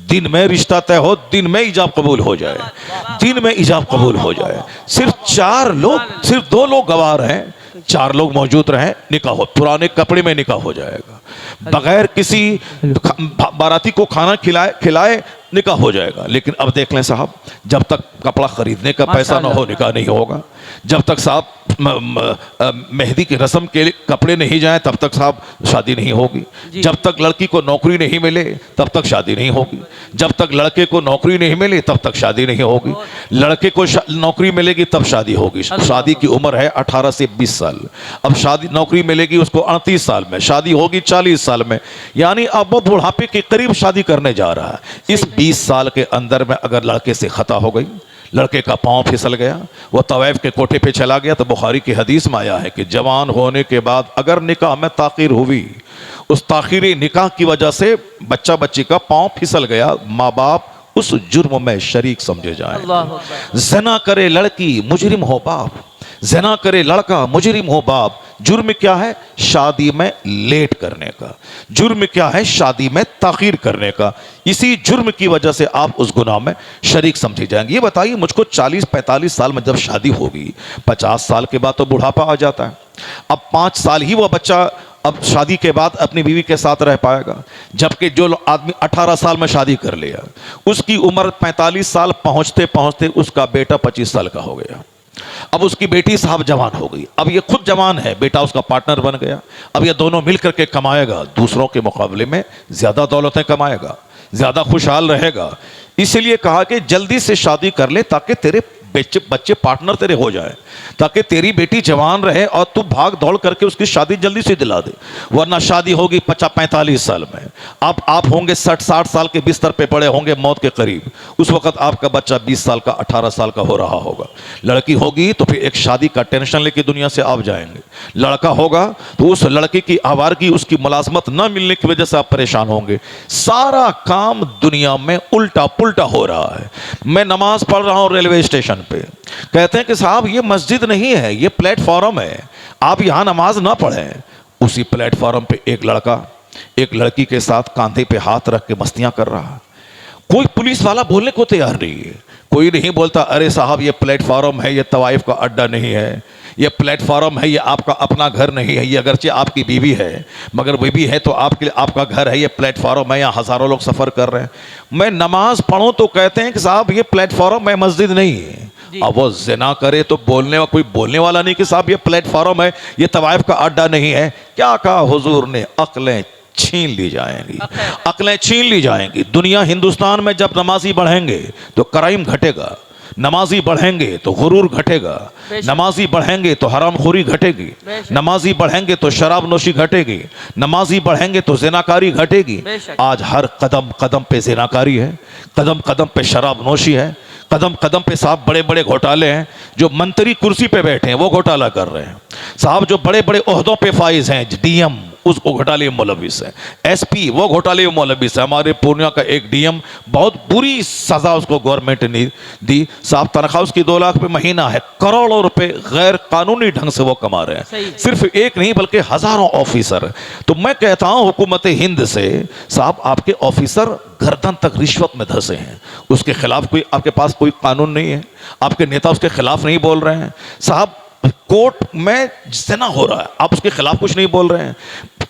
A: दिन में रिश्ता तय हो, दिन में ईजाब कबूल हो जाए, दिन में ईजाब कबूल हो जाए। सिर्फ 4 लोग, सिर्फ 2 लोग गवाह हैं, 4 लोग मौजूद रहे, निकाह हो, पुराने कपड़े में निकाह हो जाएगा, बगैर किसी बाराती को खाना खिलाए निकाह हो जाएगा। लेकिन अब देख लें साहब, जब तक कपड़ा खरीदने का पैसा ना हो निकाह नहीं होगा, जब तक साहब मेहंदी की रस्म के लिए कपड़े नहीं जाए तब तक साहब शादी नहीं होगी, जब तक लड़की को नौकरी नहीं मिले तब तक शादी नहीं होगी, जब तक लड़के को नौकरी नहीं मिले तब तक शादी नहीं होगी, लड़के को नौकरी मिलेगी तब शादी होगी। शादी की उम्र है 18 से 20 साल, अब शादी नौकरी मिलेगी उसको 38 साल में, शादी होगी 40 साल में, यानी अब वो बुढ़ापे के करीब शादी करने जा रहा है। इस 20 साल के अंदर में अगर लड़के से खता हो गई, लड़के का पांव फिसल गया, वो तवैफ के कोठे पे चला गया, तो बुखारी की हदीस में आया है कि जवान होने के बाद अगर निकाह में ताखीर हुई, उस ताखीरी निकाह की वजह से बच्चा बच्ची का पांव फिसल गया, माँ बाप उस जुर्म में शरीक समझे जाएं। ज़िना करे लड़की मुजरिम हो बाप, ज़िना करे लड़का मुजरिम हो बाप। जुर्म क्या है? शादी में लेट करने का। जुर्म क्या है? शादी में ताखीर करने का। इसी जुर्म की वजह से आप उस गुनाह में शरीक समझे जाएंगे। ये बताइए मुझको, 40-45 साल में जब शादी होगी, 50 साल के बाद तो बुढ़ापा आ जाता है। अब 5 साल ही वो बच्चा अब शादी के बाद अपनी बीवी के साथ रह पाएगा, जबकि जो आदमी 18 साल में शादी कर लिया, उसकी उम्र 45 साल पहुंचते पहुंचते उसका बेटा 25 साल का हो गया। अब उसकी बेटी साहब जवान हो गई, अब ये खुद जवान है, बेटा उसका पार्टनर बन गया। अब ये दोनों मिलकर के कमाएगा, दूसरों के मुकाबले में ज्यादा दौलतें कमाएगा, ज्यादा खुशहाल रहेगा। इसीलिए कहा कि जल्दी से शादी कर ले ताकि तेरे बच्चे पार्टनर तेरे हो जाए, ताकि तेरी बेटी जवान रहे और तू भाग दौड़ करके उसकी शादी जल्दी से दिला दे। वरना शादी होगी 50-45 साल में, आप होंगे 60 साल के बिस्तर पे पड़े होंगे मौत के करीब, उस वक्त आपका बच्चा 20 साल का 18 साल का हो रहा होगा। लड़की होगी तो फिर एक शादी का टेंशन लेके दुनिया से आप जाएंगे, लड़का होगा तो उस लड़के की आवारगी, उसकी मुलाजमत न मिलने की वजह से आप परेशान होंगे। सारा काम दुनिया में उल्टा पुल्टा हो रहा है। मैं नमाज पढ़ रहा हूँ रेलवे स्टेशन पे, कहते हैं कि साहब ये मस्जिद नहीं है, ये प्लेटफॉर्म है, आप यहां नमाज ना पढ़ें। उसी प्लेटफॉर्म पे एक लड़का एक लड़की के साथ कांधे पे हाथ रख के मस्तियां कर रहा है। कोई पुलिस वाला बोलने को तैयार नहीं है, कोई नहीं बोलता अरे साहब ये प्लेटफॉर्म है, ये तवाइफ का अड्डा नहीं है, ये प्लेटफॉर्म है, ये आपका अपना घर नहीं है, ये अगरचे आपकी बीवी है, मगर बीवी है तो आपके लिए आपका घर है, ये प्लेटफॉर्म है, यहाँ हजारों लोग सफर कर रहे हैं। मैं नमाज पढ़ूं तो कहते हैं कि साहब ये प्लेटफॉर्म है, मस्जिद नहीं है। अब वो ज़िना करे तो कोई बोलने वाला नहीं कि साहब ये प्लेटफॉर्म है, ये तवाइफ का अड्डा नहीं है। क्या कहा हुजूर ने? अक्लें छीन ली जाएंगी, अक्लें छीन ली जाएंगी। दुनिया हिंदुस्तान में जब नमाजी बढ़ेंगे तो क्राइम घटेगा, नमाजी बढ़ेंगे तो गुरूर घटेगा, नमाजी बढ़ेंगे तो हरामखोरी घटेगी, नमाजी बढ़ेंगे तो शराब नोशी घटेगी, नमाजी बढ़ेंगे तो ज़िनाकारी घटेगी। आज हर कदम कदम पे ज़िनाकारी है, कदम कदम पे शराब नोशी है, कदम कदम पे साहब बड़े बड़े घोटाले हैं। जो मंत्री कुर्सी पे बैठे हैं वो घोटाला कर रहे हैं साहब, जो बड़े बड़े ओहदों पे फाइज हैं, डीएम उसको घोटाले में मुलविस है, एसपी वो घोटाले में मुलविस है। हमारे पूर्णिया का एक डीएम, बहुत बुरी सजा उसको गवर्नमेंट ने दी साहब, तनख्वाह उसकी 2 लाख रुपए महीना है, करोड़ों रुपए गैर कानूनी ढंग से वो कमा रहे हैं, सिर्फ एक नहीं बल्कि हजारों ऑफिसर। तो मैं कहता हूं हुकूमत हिंद से, साहब आपके ऑफिसर गर्दन तक रिश्वत में धंसे हैं, उसके खिलाफ कोई आपके पास कोई कानून नहीं है, आपके नेता उसके खिलाफ नहीं बोल रहे हैं। साहब कोर्ट में जितना हो रहा है आप उसके खिलाफ कुछ नहीं बोल रहे हैं।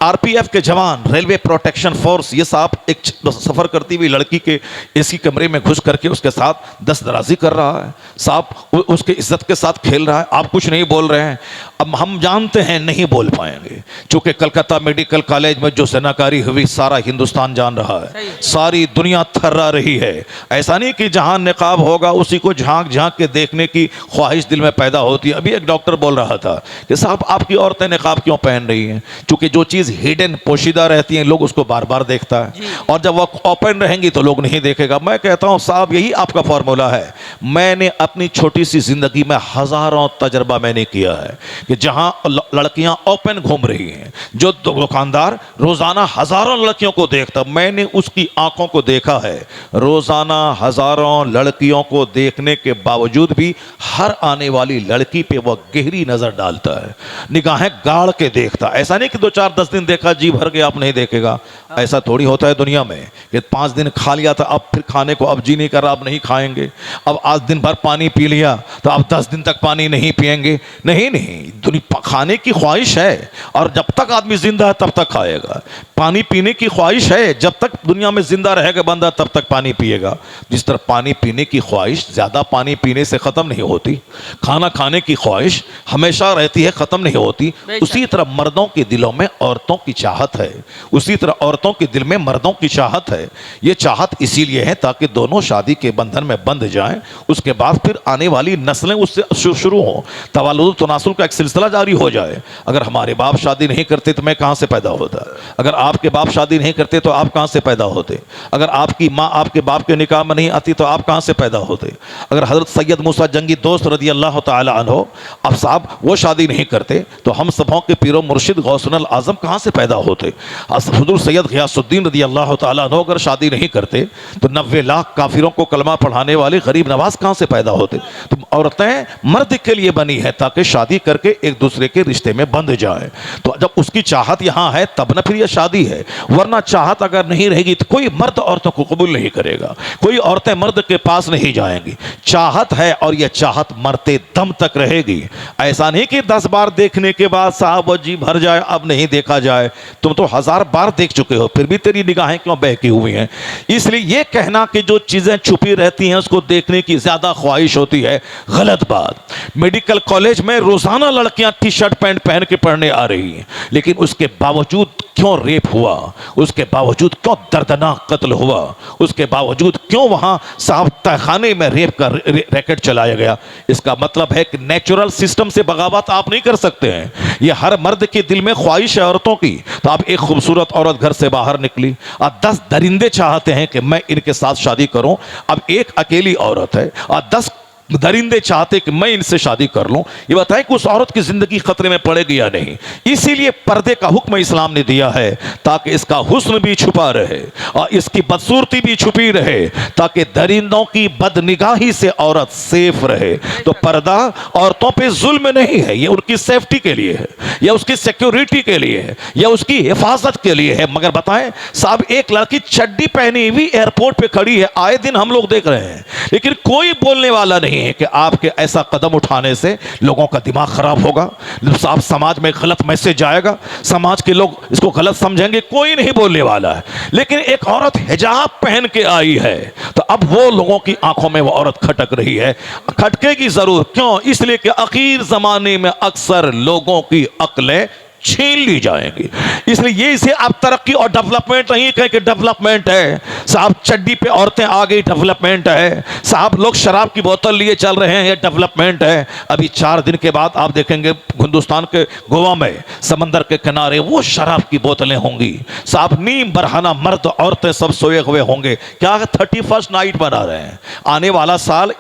A: आरपीएफ के जवान, रेलवे प्रोटेक्शन फोर्स, ये साहब एक सफर करती हुई लड़की के एसी कमरे में घुस करके उसके साथ दस्तदराजी कर रहा है, साहब उसके इज्जत के साथ खेल रहा है, आप कुछ नहीं बोल रहे हैं। अब हम जानते हैं नहीं बोल पाएंगे, क्योंकि कलकत्ता मेडिकल कॉलेज में जो जनाकारी हुई सारा हिंदुस्तान जान रहा है, सारी दुनिया थर्रा रही है। ऐसा नहीं कि जहां निकाब होगा उसी को झांक झांक के देखने की ख्वाहिश दिल में पैदा होती है। अभी एक डॉक्टर बोल रहा था कि साहब आपकी औरतें निकाब क्यों पहन रही हैं, क्योंकि जो चीज हिडन पोशीदा रहती हैं लोग उसको बार बार देखता है, और जब वो ओपन रहेंगी तो लोग नहीं देखेगा। मैं कहता हूं साहब यही आपका फॉर्मूला है। मैंने अपनी छोटी सी जिंदगी में हजारों तजर्बा मैंने किया है कि जहां लड़कियां ओपन घूम रही हैं, जो दुकानदार रोजाना हजारों लड़कियों को देखता, मैंने उसकी आंखों को देखा है, रोजाना हजारों लड़कियों को देखने के बावजूद भी हर आने वाली लड़की पे वह गहरी नजर डालता है, निगाहें गाड़ के देखता। ऐसा नहीं कि 2-4-10 दिन देखा जी भर गया अब नहीं देखेगा, ऐसा थोड़ी होता है दुनिया में कि 5 दिन खा लिया था अब फिर खाने को अब जी नहीं कर रहा अब नहीं खाएंगे, अब आज दिन भर पानी पी लिया तो अब 10 दिन तक पानी नहीं पिएंगे। नहीं नहीं, दुनिया खाने की ख्वाहिश है और जब तक आदमी जिंदा है तब तक खाएगा। पानी पीने की ख्वाहिश है, जब तक दुनिया में जिंदा रहेगा बंदा तब तक पानी पिएगा। जिस तरह पानी पीने की ख्वाहिश ज्यादा पानी पीने से खत्म नहीं होती, खाना खाने की ख्वाहिश हमेशा रहती है, खत्म नहीं होती, उसी तरह मर्दों के दिलों में औरतों की चाहत है, उसी तरह औरतों के दिल में मर्दों की चाहत है। ये चाहत इसीलिए है ताकि दोनों शादी के बंधन में बंध जाएं, उसके बाद फिर आने वाली नस्लें उससे शुरू हों, तवालुद तनासुल का एक सिलसिला जारी हो जाए। अगर हमारे बाप शादी नहीं करते तो मैं कहां से पैदा होता, अगर आपके बाप शादी नहीं करते तो आप कहां से पैदा होते, अगर आपकी मां आपके बाप के निकाह में नहीं आती तो आप कहां से पैदा होते, अगर हजरत सैयद मूसा जंगी दोस्त रदी अल्लाह तआला अन्हो अब साहब वो शादी नहीं करते तो हम सबों के पीरो मुर्शिद गौसुल आजम कहां से पैदा होते, हुजूर सैयद गियासुद्दीन रदी अल्लाह तआला अन्हो अगर शादी नहीं करते तो 90 लाख काफिरों को कलमा पढ़ाने वाले गरीब नवाज कहां से पैदा होते। तो औरतें मर्द के लिए बनी है ताकि शादी करके एक दूसरे के रिश्ते में बंध जाए। तो जब उसकी चाहत यहां है तब ना फिर यह शादी है, वरना चाहत अगर नहीं रहेगी तो कोई मर्द औरतों को कबूल नहीं करेगा, कोई औरतें मर्द के पास नहीं जाएंगी। चाहत है और यह चाहत मरते दम तक रहेगी। ऐसा नहीं कि 10 बार देखने के बाद साहब वो जी भर जाए अब नहीं देखा जाए, तुम तो 1000 बार देख चुके हो फिर भी तेरी निगाहें क्यों बहकी हुई हैं। इसलिए यह कहना कि जो चीजें छुपी रहती हैं उसको देखने की ज्यादा ख्वाहिश होती है, गलत बात। मेडिकल कॉलेज में रोजाना लड़कियां टी शर्ट पैंट पहन के पढ़ने आ रही हैं, लेकिन उसके बावजूद क्यों रेप हुआ, उसके बावजूद क्यों दर्दनाक कत्ल हुआ, उसके बावजूद क्यों वहां साहब तहखाने में रेप का रैकेट चलाया गया। इसका मतलब है कि नेचुरल सिस्टम से बगावत आप नहीं कर सकते हैं। यह हर मर्द के दिल में ख्वाहिश है औरतों की। तो आप एक खूबसूरत औरत घर से बाहर निकली और 10 दरिंदे चाहते हैं कि मैं इनके साथ शादी करूं, अब एक अकेली औरत है और 10 दरिंदे चाहते कि मैं इनसे शादी कर लूं। ये बताएं कि उस औरत की जिंदगी खतरे में पड़ेगी या नहीं। इसीलिए पर्दे का हुक्म इस्लाम ने दिया है ताकि इसका हुस्न भी छुपा रहे और इसकी बदसूरती भी छुपी रहे, ताकि दरिंदों की बदनिगाही से औरत सेफ रहे। तो पर्दा औरतों पे जुल्म नहीं है, ये उनकी सेफ्टी के लिए है, या उसकी सिक्योरिटी के लिए है, या उसकी हिफाजत के लिए है। मगर बताएं साहब, एक लड़की चड्डी पहनी हुई एयरपोर्ट पे खड़ी है, आए दिन हम लोग देख रहे हैं, लेकिन कोई बोलने वाला नहीं है कि आपके ऐसा कदम उठाने से लोगों का दिमाग खराब होगा, साहब समाज में गलत मैसेज जाएगा, समाज के लोग इसको गलत समझेंगे, कोई नहीं बोलने वाला है। लेकिन एक औरत हिजाब पहन के आई है तो अब वो लोगों की आंखों में वो औरत खटक रही है। खटकेगी जरूर, क्यों? इसलिए कि आखिर जमाने में अक्सर लोगों की अक्लें छीन ली जाएंगी। इसलिए ये इसे आप तरक्की और डेवलपमेंट नहीं कहें कि डेवलपमेंट है साहब, चड्डी पे औरतें आ गई डेवलपमेंट है साहब, लोग शराब की बोतल लिए चल रहे हैं ये डेवलपमेंट है। अभी 4 दिन के बाद आप देखेंगे हिंदुस्तान के गोवा में समंदर के किनारे वो शराब की बोतलें होंगी साहब, नीम बरहाना मर्द औरतें सब सोए हुए होंगे। क्या 31st नाइट बना रहे हैं। आने वाला साल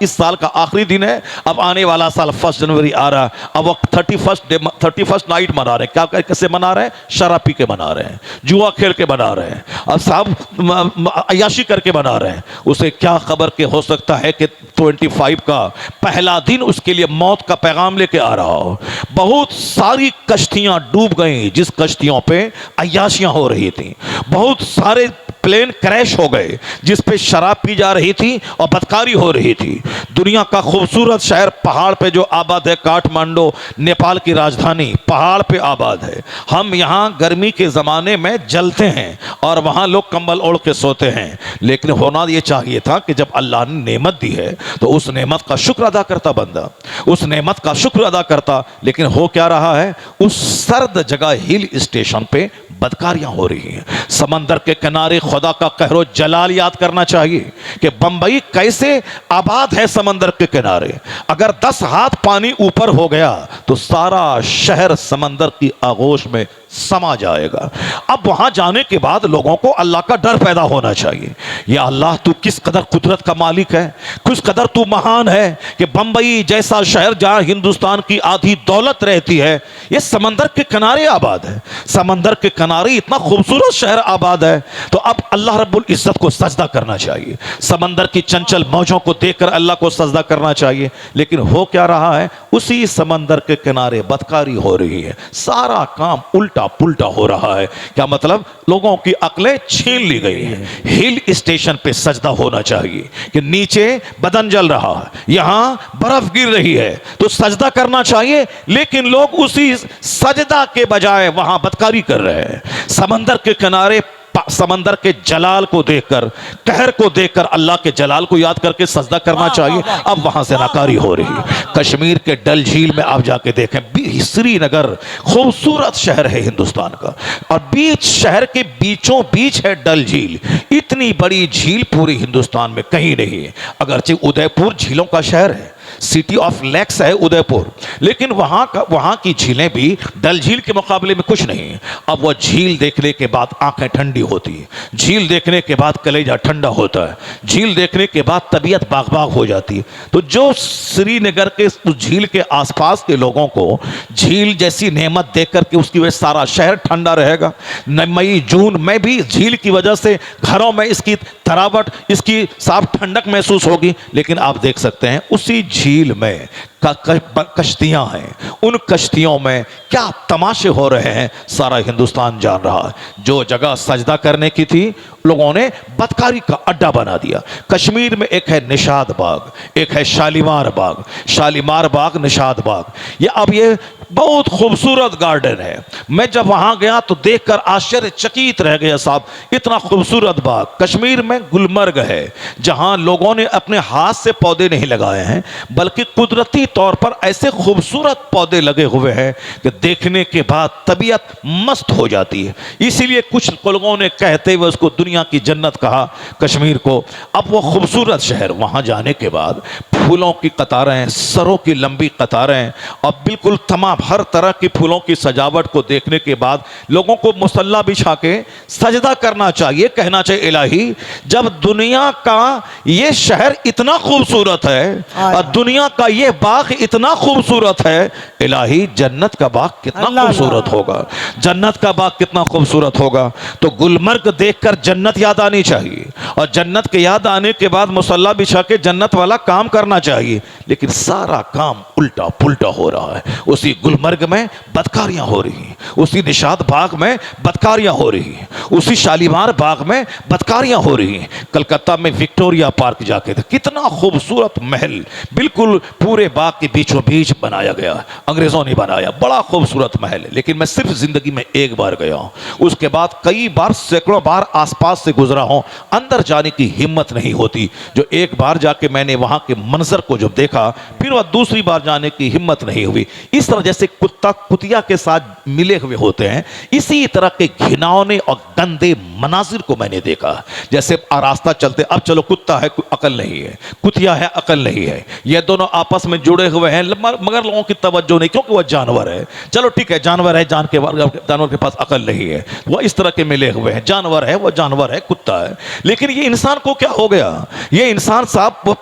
A: इस साल का आखिरी दिन है, अब आने वाला साल 1 जनवरी आ रहा, अब 31st नाइट मना रहे हैं। क्या कैसे मना रहे हैं? शराब पी के मना रहे हैं, जुआ खेल के मना रहे हैं, अब साहब अय्याशी करके मना रहे हैं। उसे क्या खबर के हो सकता है कि 25 का पहला दिन उसके लिए मौत का पैगाम लेके आ रहा हो। बहुत सारी कश्तियां डूब गई जिस कश्तियों पे अय्याशियां हो रही थी। बहुत सारे प्लेन क्रैश हो गए जिस पे शराब पी जा रही थी और बदकारी हो रही थी। दुनिया का खूबसूरत शहर पहाड़ पे जो आबाद है, काठमांडू नेपाल की राजधानी पहाड़ पे आबाद है। हम यहाँ गर्मी के ज़माने में जलते हैं और वहाँ लोग कंबल ओढ़ के सोते हैं। लेकिन होना ये चाहिए था कि जब अल्लाह ने नेमत दी है तो उस नेमत का शुक्र अदा करता बंदा, उस नेमत का शुक्र अदा करता। लेकिन हो क्या रहा है? उस सर्द जगह हिल स्टेशन पे बदकारियां हो रही हैं। समंदर के किनारे खुदा का कहरो जलाल याद करना चाहिए कि बंबई कैसे आबाद है समंदर के किनारे। अगर 10 हाथ पानी ऊपर हो गया तो सारा शहर समंदर की आगोश में समा जाएगा। अब वहां जाने के बाद लोगों को अल्लाह का डर पैदा होना चाहिए। या अल्लाह तू किस कदर कुदरत का मालिक है, किस कदर तू महान है कि बंबई जैसा शहर जहां हिंदुस्तान की आधी दौलत रहती है ये समंदर के किनारे आबाद है। समंदर के किनारे इतना खूबसूरत शहर आबाद है तो अब अल्लाह रब्बुल इज्जत को सजदा करना चाहिए। समंदर की चंचल मौजों को देखकर अल्लाह को सजदा करना चाहिए। लेकिन हो क्या रहा है? उसी समंदर के किनारे बदकारी हो रही है, सारा काम उल्टा पुल्टा हो रहा है। क्या मतलब? लोगों की अक्लें छीन ली गई हैं। हिल स्टेशन पे सजदा होना चाहिए कि नीचे बदन जल रहा है, यहां बर्फ गिर रही है तो सजदा करना चाहिए। लेकिन लोग उसी सजदा के बजाय वहां बदकारी कर रहे हैं। समंदर के किनारे समंदर के जलाल को देखकर, कहर को देखकर अल्लाह के जलाल को याद करके सजदा करना चाहिए। अब वहां से नाकारी हो रही है। कश्मीर के डल झील में आप जाके देखें, श्रीनगर खूबसूरत शहर है हिंदुस्तान का और बीच शहर के बीचों बीच है डल झील। इतनी बड़ी झील पूरे हिंदुस्तान में कहीं नहीं है। अगरचे उदयपुर झीलों का शहर है, सिटी ऑफ लेक्स है उदयपुर, लेकिन वहां की झीलें भी डल झील के मुकाबले में कुछ नहीं है। अब वह झील देखने के बाद आंखें ठंडी होती है, झील देखने के बाद कलेजा ठंडा होता है, झील देखने के बाद तबीयत बाग बाग हो जाती है। तो जो श्रीनगर के उस झील के आसपास के लोगों को झील जैसी नेमत देख करके उसकी वजह सारा शहर ठंडा रहेगा। मई जून में भी झील की वजह से घरों में इसकी तरावट, इसकी साफ ठंडक महसूस होगी। लेकिन आप देख सकते हैं उसी झील में कश्तियां हैं, उन कश्तियों में क्या तमाशे हो रहे हैं सारा हिंदुस्तान जान रहा है। जो जगह सजदा करने की थी लोगों ने बदकारी का अड्डा बना दिया। कश्मीर में एक है निशाद बाग, एक है शालीमार बाग। शालीमार बाग, निशाद बाग, ये बहुत खूबसूरत गार्डन है। मैं जब वहां गया तो देखकर आश्चर्यचकित रह गया साहब, इतना खूबसूरत बाग। कश्मीर में गुलमर्ग है जहां लोगों ने अपने हाथ से पौधे नहीं लगाए हैं बल्कि कुदरती तौर पर ऐसे खूबसूरत पौधे लगे हुए हैं कि देखने के बाद तबीयत मस्त हो जाती है। इसीलिए कुछ लोगों ने कहते हुए उसको दुनिया की जन्नत कहा कश्मीर को। अब वो खूबसूरत शहर, वहां जाने के बाद फूलों की कतारें, सरों की लंबी कतारें और बिल्कुल तमाम हर तरह की फूलों की सजावट को देखने के बाद लोगों को मुसल्ला बिछा के सजदा करना चाहिए। कहना चाहिए इलाही, जब दुनिया का ये शहर इतना खूबसूरत है और दुनिया का ये बाग इतना खूबसूरत है, इलाही जन्नत का बाग कितना खूबसूरत होगा, जन्नत का बाग कितना खूबसूरत होगा। तो गुलमर्ग देखकर जन्नत याद आनी चाहिए और जन्नत के याद आने के बाद मुसल्ला बिछा के जन्नत वाला काम करना चाहिए। लेकिन सारा काम उल्टा पुल्टा हो रहा है। उसी गुलमर्ग में बदकारियां हो रही हैं, उसी निशाद बाग में बदकारियां हो रही हैं, उसी शालीमार बाग में बदकारियां हो रही हैं। कलकत्ता में विक्टोरिया पार्क जाके थे, कितना खूबसूरत महल बिल्कुल पूरे बाग के बीचों बीच बनाया गया, अंग्रेजों ने बनाया, बड़ा खूबसूरत महल है। लेकिन मैं सिर्फ जिंदगी में एक बार गया हूं, उसके बाद कई बार सैकड़ों बार आसपास से गुजरा हूं, अंदर जाने की हिम्मत नहीं होती। जो एक बार जाके मैंने वहां के मंजर को जब देखा फिर वह दूसरी बार जाने की हिम्मत नहीं हुई। इस तरह जैसे कुत्ता कुतिया के साथ मिले हुए होते हैं, इसी तरह के घिनौने और गंदे मनाजिर को मैंने देखा। जैसे रास्ता चलते, अब चलो कुत्ता है अकल नहीं है, कुतिया है अकल नहीं है, ये दोनों आपस में जुड़े हुए हैं मगर लोगों की तवज्जो नहीं, क्योंकि वह जानवर है। चलो ठीक है, जानवर है, जानवर के पास अकल नहीं है, वह इस तरह के मिले हुए हैं। जानवर है, वह जानवर है, कुत्ता है। लेकिन ये इंसान को क्या हो गया? ये इंसान साहब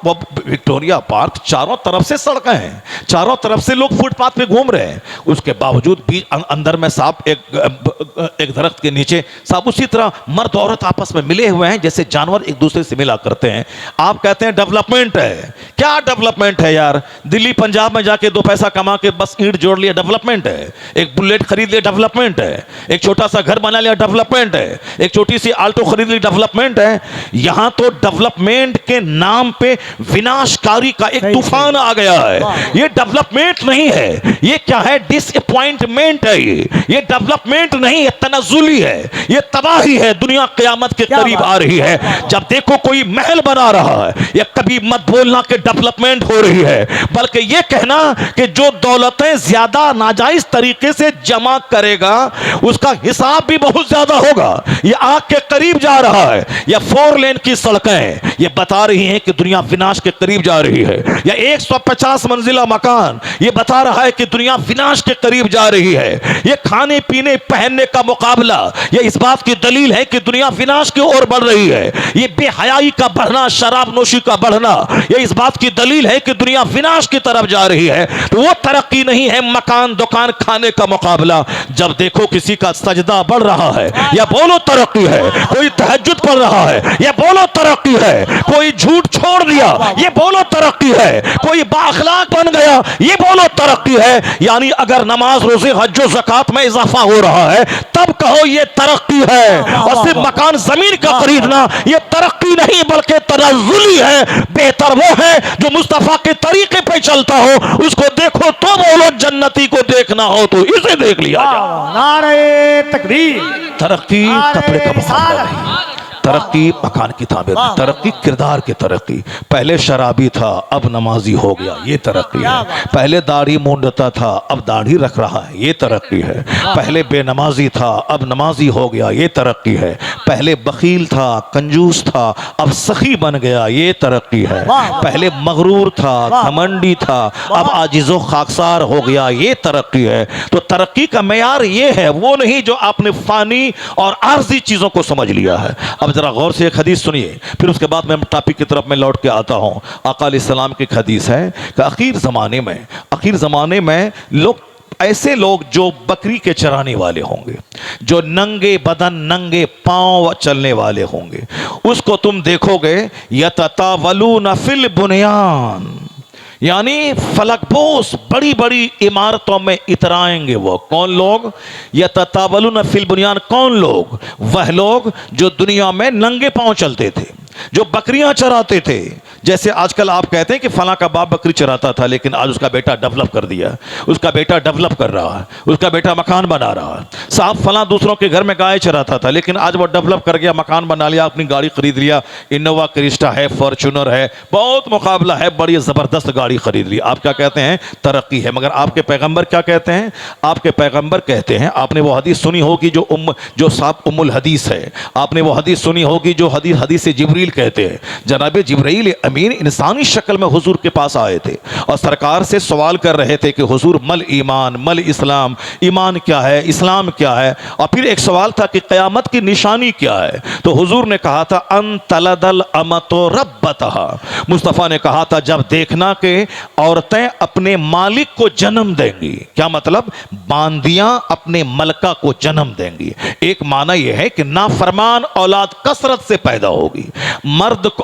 A: विक्टोरिया इंडिया पार्क, चारों तरफ से सड़कें हैं, चारों तरफ से लोग फुटपाथ पे घूम रहे हैं, उसके बावजूद भी अंदर में साहब एक दरख्त के नीचे साहब उसी तरह मर्द औरत आपस में मिले हुए हैं जैसे जानवर एक दूसरे से मिला करते हैं। आप कहते हैं डेवलपमेंट है, क्या डेवलपमेंट है यार? दिल्ली पंजाब में जाके 2 पैसा कमा के बस ईंट जोड़ लिया, डेवलपमेंट है? एक बुलेट खरीद लिया, डेवलपमेंट है? एक छोटा सा घर बना लिया, डेवलपमेंट है? एक छोटी सी आल्टो खरीद ली, डेवलपमेंट है? यहां तो डेवलपमेंट के नाम पे विनाशकारी का एक तूफान आ गया है। ये डेवलपमेंट नहीं है, ये क्या है? डिसअपॉइंटमेंट है। ये डेवलपमेंट नहीं है, तनज़ुली है, ये तबाही है। दुनिया क़यामत के करीब आ रही है। जब देखो कोई महल बना रहा है, ये कभी मत बोलना कि डेवलपमेंट हो रही है, बल्कि ये कहना कि जो दौलतें ज्यादा नाजायज तरीके से जमा करेगा उसका हिसाब भी बहुत ज्यादा होगा। ये आग के करीब जा रहा है। ये 4 लेन की सड़कें ये बता रही हैं कि दुनिया विनाश के करीब जा रही है। या 150 मंजिला मकान ये बता रहा है कि दुनिया विनाश के करीब जा रही है। ये खाने पीने पहनने का मुकाबला ये इस बात की दलील है कि दुनिया विनाश की ओर बढ़ रही है। ये बेहयाई का बढ़ना, शराब नोशी का बढ़ना ये इस बात की दलील है कि दुनिया विनाश की तरफ जा रही है। तो वो तरक्की नहीं है मकान दुकान खाने का मुकाबला। जब देखो किसी का सजदा बढ़ रहा है या बोलो तरक्की है, कोई तहज्जुद पढ़ रहा है या बोलो तरक्की है, कोई झूठ छोड़ दिया ये बोलो तरक्की है, कोई बाअखलाक बन गया ये बोलो तरक्की है। यानी अगर नमाज रोजे हज और ज़कात में इजाफा हो रहा है तब कहो ये तरक्की है। और सिर्फ मकान जमीन का खरीदना ये तरक्की नहीं बल्कि तनज़्ज़ुली है। बेहतर वो है जो मुस्तफा के तरीके पे चलता हो, उसको देखो तो बोलो जन्नती को देखना हो तो इसे देख लिया जाए।
B: नारे तकबीर।
A: तरक्की कपड़े का मुकाबला नहीं, तरक्की मकान की तामीर, तरक्की किरदार की तरक्की। पहले शराबी था अब नमाजी हो गया, ये तरक्की है। पहले दाढ़ी मूंढता था अब दाढ़ी रख रहा है, ये तरक्की है। पहले बेनमाजी था अब नमाजी हो गया, ये तरक्की है। पहले बखील था कंजूस था अब सखी बन गया, ये तरक्की है। पहले मगरूर था घमंडी था अब आजिज़ो खाकसार हो गया, ये तरक्की है। तो तरक्की का मेयार ये है, वो नहीं जो आपने फानी और आर्जी चीजों को समझ लिया है। अब जरा गौर से एक हदीस सुनिए, फिर उसके बाद मैं टॉपिक की तरफ में लौट के आता हूं। आका अलैहिस्सलाम की एक हदीस है कि आखिर ज़माने में लोग ऐसे लोग जो बकरी के चराने वाले होंगे, जो नंगे बदन नंगे पांव चलने वाले होंगे, उसको तुम देखोगे यततावलून फिल बुनियान, यानी फलकपोश बड़ी बड़ी इमारतों में इतराएंगे। वो कौन लोग? यततावलून फिल बुनियान, कौन लोग? वह लोग जो दुनिया में नंगे पांव चलते थे, जो बकरियां चराते थे। जैसे आजकल आप कहते हैं कि फला का बाप बकरी चराता था लेकिन आज उसका बेटा डेवलप कर दिया, उसका बेटा डेवलप कर रहा है, उसका बेटा मकान बना रहा है। साहब फला दूसरों के घर में गाय चराता था लेकिन आज वो डेवलप कर गया, मकान बना लिया, अपनी गाड़ी खरीद लिया, इनोवा क्रिस्टा है, फॉर्च्यूनर है, बहुत मुकाबला है, बड़ी ज़बरदस्त गाड़ी खरीद ली। आप क्या कहते हैं? तरक्की है। मगर आपके पैगंबर क्या कहते हैं? आपके पैगंबर कहते हैं, आपने वो हदीस सुनी होगी जो साहब उम्मुल हदीस है, आपने वो हदीस सुनी होगी जो हदीस जिब्रील कहते हैं। जनाब जिब्रील अमीन इंसानी शक्ल में हुजूर के पास आए थे और सरकार से सवाल कर रहे थे कि हुजूर मल ईमान मल इस्लाम, ईमान क्या है, इस्लाम क्या है। और फिर एक सवाल था कि क़यामत की निशानी क्या है। तो हुजूर ने कहा था अन तलदल अमतो रब्बतहा, मुस्तफ़ा ने कहा था जब देखना कि औरतें अपने मालिक को जन्म देंगी। क्या मतलब? बांदियां अपने मलका को जन्म देंगी। एक माना यह है कि नाफरमान औलाद कसरत से पैदा होगी। मर्द को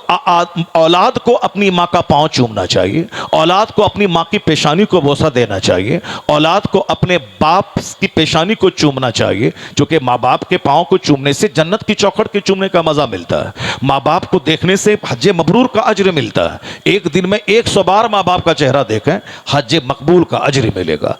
A: औलाद को अपनी माँ का पांव चूमना चाहिए, औलाद को अपनी माँ की पेशानी को बोसा देना चाहिए, औलाद को अपने बाप की पेशानी को चूमना चाहिए, जो कि माँ बाप के पांव को चूमने से जन्नत की चौखट के चूमने का मजा मिलता है। माँ बाप को देखने से हज मबरूर का अज्र मिलता है। एक दिन में 100 बार माँ बाप का चेहरा देखें, हज मकबूल का अज्र मिलेगा।